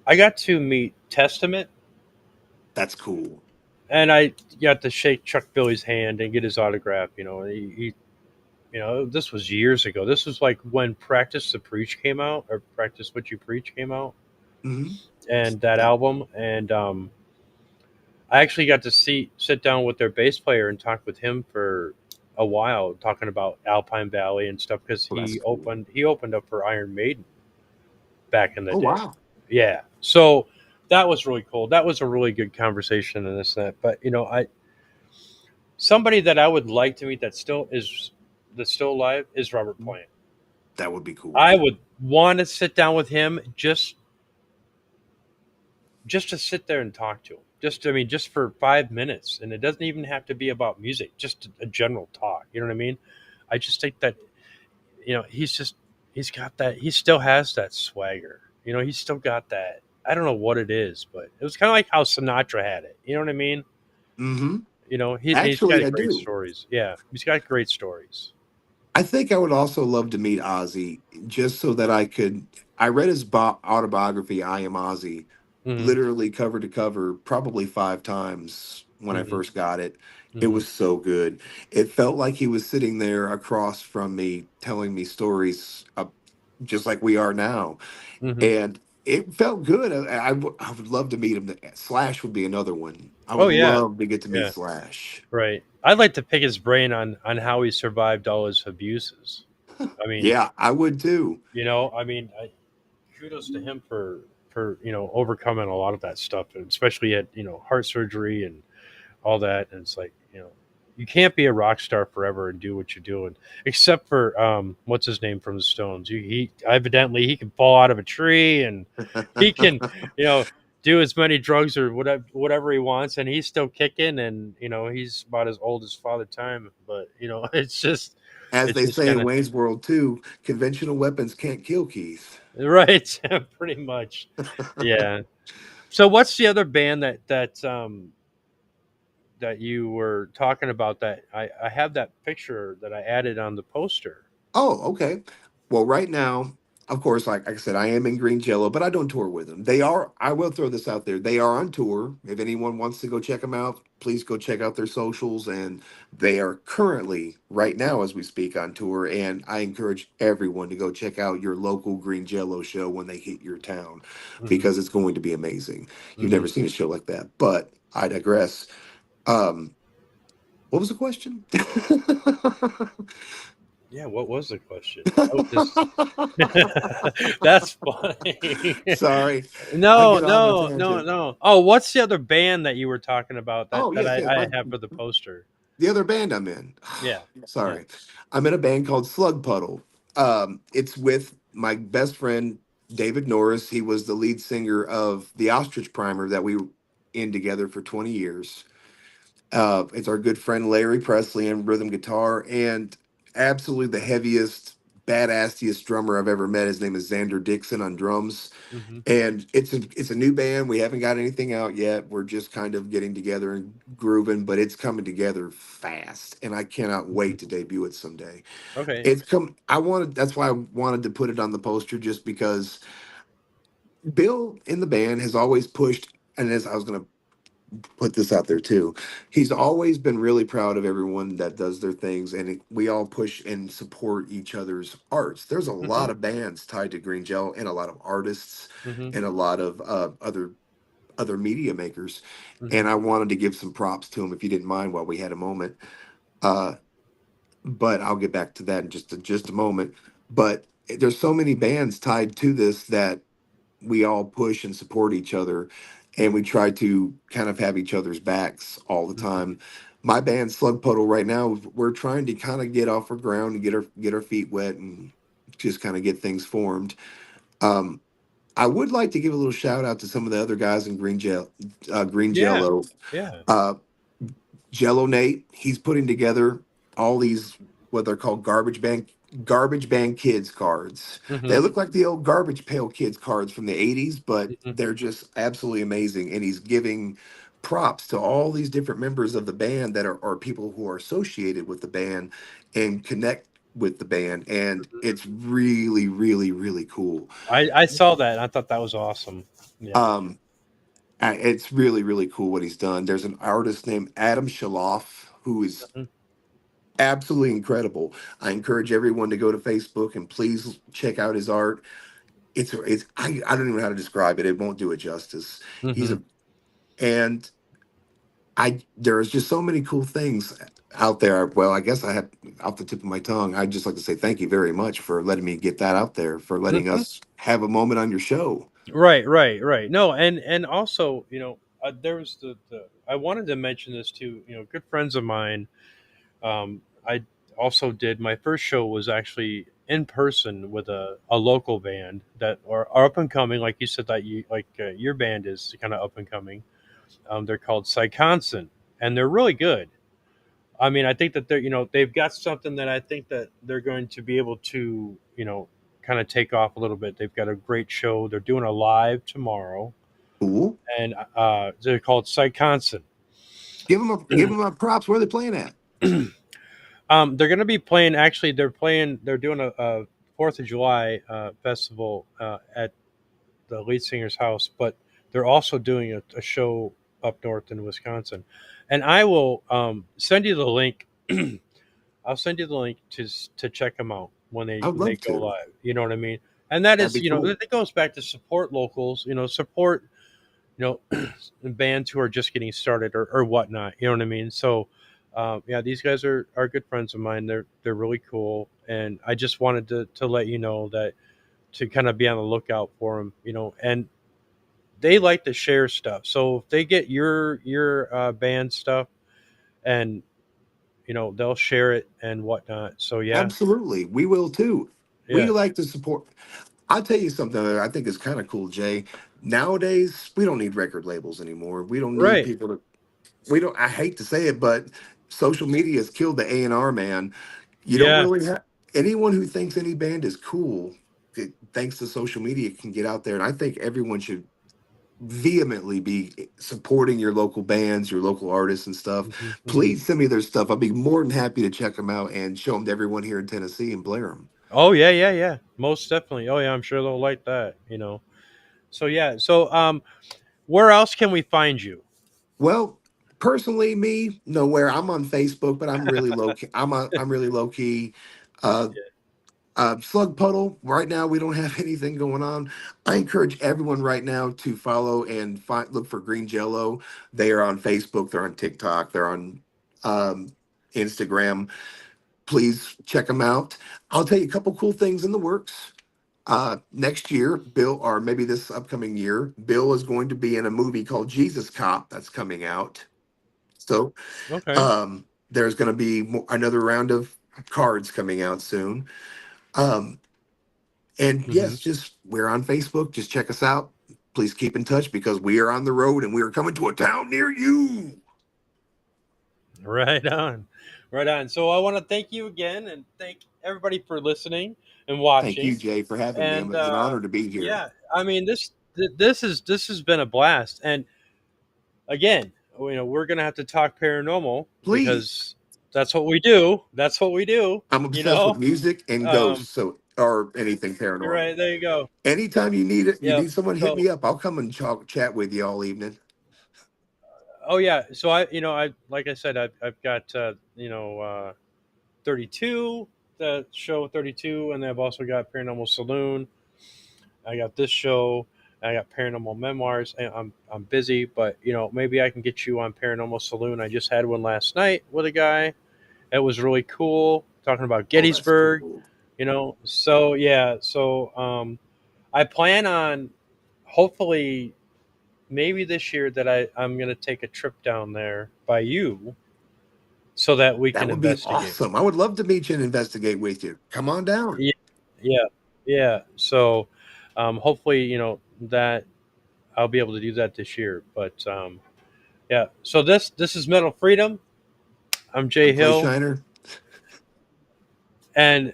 I got to meet Testament, That's cool. and I got to shake Chuck Billy's hand and get his autograph. This was years ago. This was like when Practice the Preach came out, or Practice What You Preach came out, Hmm. and that album. And I actually got to sit down with their bass player and talk with him for a while, talking about Alpine Valley and stuff because Well, that's cool. he opened up for Iron Maiden back in the Oh day. wow, Yeah, so that was really cool. That was a really good conversation and this and that. But I somebody that I would like to meet that's still alive is Robert Plant. that would be cool. I would want to sit down with him just to sit there and talk to him. Just for 5 minutes, and it doesn't even have to be about music. Just a general talk. You know what I mean? I just think that he's got that. He still has that swagger. He's still got that. I don't know what it is, but it was kind of like how Sinatra had it. You know what I mean? Hmm. He's got Actually, I great do. stories. Yeah, he's got great stories. I think I would also love to meet Ozzy just so that I could. I read his autobiography, I Am Ozzy, Hmm. literally cover to cover, probably 5 times when I Hmm. first got it. It Hmm. was so good. It felt like he was sitting there across from me, telling me stories, just like we are now, Hmm. and it felt good. I would love to meet him. Slash would be another one. I Oh would yeah, love to get to meet yeah, Slash. right. I'd like to pick his brain on how he survived all his abuses. I mean, Yeah, I would too. kudos to him for overcoming a lot of that stuff, and especially at heart surgery and all that. And it's like you can't be a rock star forever and do what you're doing, except for what's his name from the Stones. He evidently he can fall out of a tree and he can you know do as many drugs or whatever he wants, and he's still kicking, and he's about as old as Father Time. But As it's they just say in kind of Wayne's World too, conventional weapons can't kill Keith. right, pretty much. Yeah. So what's the other band that you were talking about that I have that picture that I added on the poster. Oh, okay. Well, right now of course, like I said, I am in Green Jello, but I don't tour with them. They are, I will throw this out there. They are on tour. If anyone wants to go check them out, please go check out their socials. And they are currently, right now, as we speak, on tour. And I encourage everyone to go check out your local Green Jello show when they hit your town, Hmm. because it's going to be amazing. You've Hmm. never seen a show like that, but I digress. Um, what was the question? Yeah, what was the question? Oh, just that's funny. Sorry, I No, get on a no, no, tangent. no. Oh, what's the other band that you were talking about that Oh that yes, I, yes. I have for the poster? The other band I'm in. Yeah, yeah. Sorry, I'm in a band called Slug Puddle. It's with my best friend David Norris. He was the lead singer of the Ostrich Primer that we were in together for 20 years. It's our good friend Larry Presley on rhythm guitar, and absolutely the heaviest, badassiest drummer I've ever met. His name is Xander Dixon on drums. Hmm. And it's a new band. We haven't got anything out yet. We're just kind of getting together and grooving, but it's coming together fast. And I cannot Hmm. wait to debut it someday. Okay. It's come I wanted That's why I wanted to put it on the poster, just because Bill in the band has always pushed, and as I was gonna put this out there too, he's always been really proud of everyone that does their things, and we all push and support each other's arts. There's a Hmm. lot of bands tied to Green Gel, and a lot of artists, Hmm. and a lot of other media makers. Hmm. And I wanted to give some props to him, if you didn't mind, while we had a moment. Uh, but I'll get back to that in just a moment. But there's so many bands tied to this that we all push and support each other, and we try to kind of have each other's backs all the Hmm. time. My band Slug Puddle right now, we're trying to kind of get off our ground and get our feet wet and just kind of get things formed. Um, I would like to give a little shout out to some of the other guys in Green Yeah, Jello. yeah. Uh, Jello Nate, he's putting together all these what they're called garbage band kids cards. They Hmm. look like the old Garbage Pail Kids cards from the 80s, but Hmm. they're just absolutely amazing. And he's giving props to all these different members of the band that are people who are associated with the band and connect with the band. And it's really, really, really cool. I saw that and I thought that was awesome. Yeah. Um, it's really, really cool what he's done. There's an artist named Adam Shaloff who is Mhm. absolutely incredible. I encourage everyone to go to Facebook and please check out his art. I don't even know how to describe it. It won't do it justice. He's Mhm. a and I There's just so many cool things out there. Well, I guess I have off the tip of my tongue. I'd just like to say thank you very much for letting me get that out there, for letting Mhm. us have a moment on your show. Right, right, right. No, and also, there was the I wanted to mention this too. Good friends of mine. I also did my first show was actually in person with a local band that are up and coming. Like you said, that your band is kind of up and coming. They're called Psyconson, and they're really good. I mean, I think that they've got something that I think that they're going to be able to kind of take off a little bit. They've got a great show. They're doing a live tomorrow, Cool. and they're called Psyconson. Give them a props. Where are they playing at? They're going to be playing. Actually, They're doing a Fourth of July festival at the lead singer's house, but they're also doing a show up north in Wisconsin, and I will send you the link. I'll send you the link to check them out when they I'd when they love go to. live. You know what I mean? And that That'd is, be cool. it goes back to support locals. Support bands who are just getting started or whatnot. You know what I mean? So, yeah, these guys are good friends of mine. They're really cool, and I just wanted to let you know that to kind of be on the lookout for them. And they like to share stuff. So if they get your band stuff and they'll share it and whatnot. So yeah, Absolutely. We will too. We yeah, like to support. I'll tell you something that I think is kind of cool, Jay. Nowadays, we don't need record labels anymore. We don't need right, people to, I hate to say it, but social media has killed the A&R man. You don't yeah. really have anyone who thinks any band is cool, thanks to social media, can get out there. And I think everyone should vehemently be supporting your local bands, your local artists and Hmm. stuff. Hmm. Please send me their stuff. I'll be more than happy to check them out and show them to everyone here in Tennessee and play them. Oh yeah, yeah, yeah. Most definitely. Oh yeah, I'm sure they'll like that. So yeah. So where else can we find you? Well, personally, me nowhere. I'm on Facebook, but I'm really low key. I'm really low key. Uh, Slug Puddle. Right now, we don't have anything going on. I encourage everyone right now to follow and look for Green Jello. They are on Facebook. They're on TikTok. They're on um, Instagram. Please check them out. I'll tell you a couple cool things in the works. Next year, Bill, or maybe this upcoming year, Bill is going to be in a movie called Jesus Cop that's coming out. So Okay. there's going to be another round of cards coming out soon. Um, and Hmm. yes, just we're on Facebook. Just check us out. Please keep in touch because we are on the road and we are coming to a town near you. Right on. Right on. So I want to thank you again and thank everybody for listening and Thank you, watching. Jay, for having me. And It's an honor to be here. yeah, I mean this has been a blast. And again, we're gonna have to talk paranormal Please. because that's what we do. That's what we do. I'm You obsessed with know. music and Um, ghosts, so or anything you're paranormal. right. There you go. Anytime you need it, you Yep. need someone, hit So me up. I'll come and chat with you all evening. oh yeah. So I like I said I've got 32, the show 32, and I've also got Paranormal Saloon. I got this show. I got Paranormal Memoirs. And I'm busy, but maybe I can get you on Paranormal Saloon. I just had one last night with a guy. It was really cool, talking about Oh, that's Gettysburg. cool. So yeah. So I plan on hopefully maybe this year that I'm gonna take a trip down there by you so that we That can would be investigate. awesome. I would love to meet you and investigate with you. Come on down. Yeah, yeah, yeah. So, hopefully, that I'll be able to do that this year. But yeah. So this is Metal Freedom. I'm Jay I'm Clay Hill, Shiner. and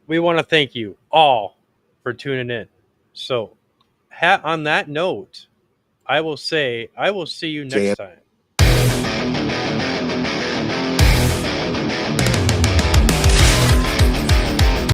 we want to thank you all for tuning in. So, on that note, I will say I will see you JM. next time.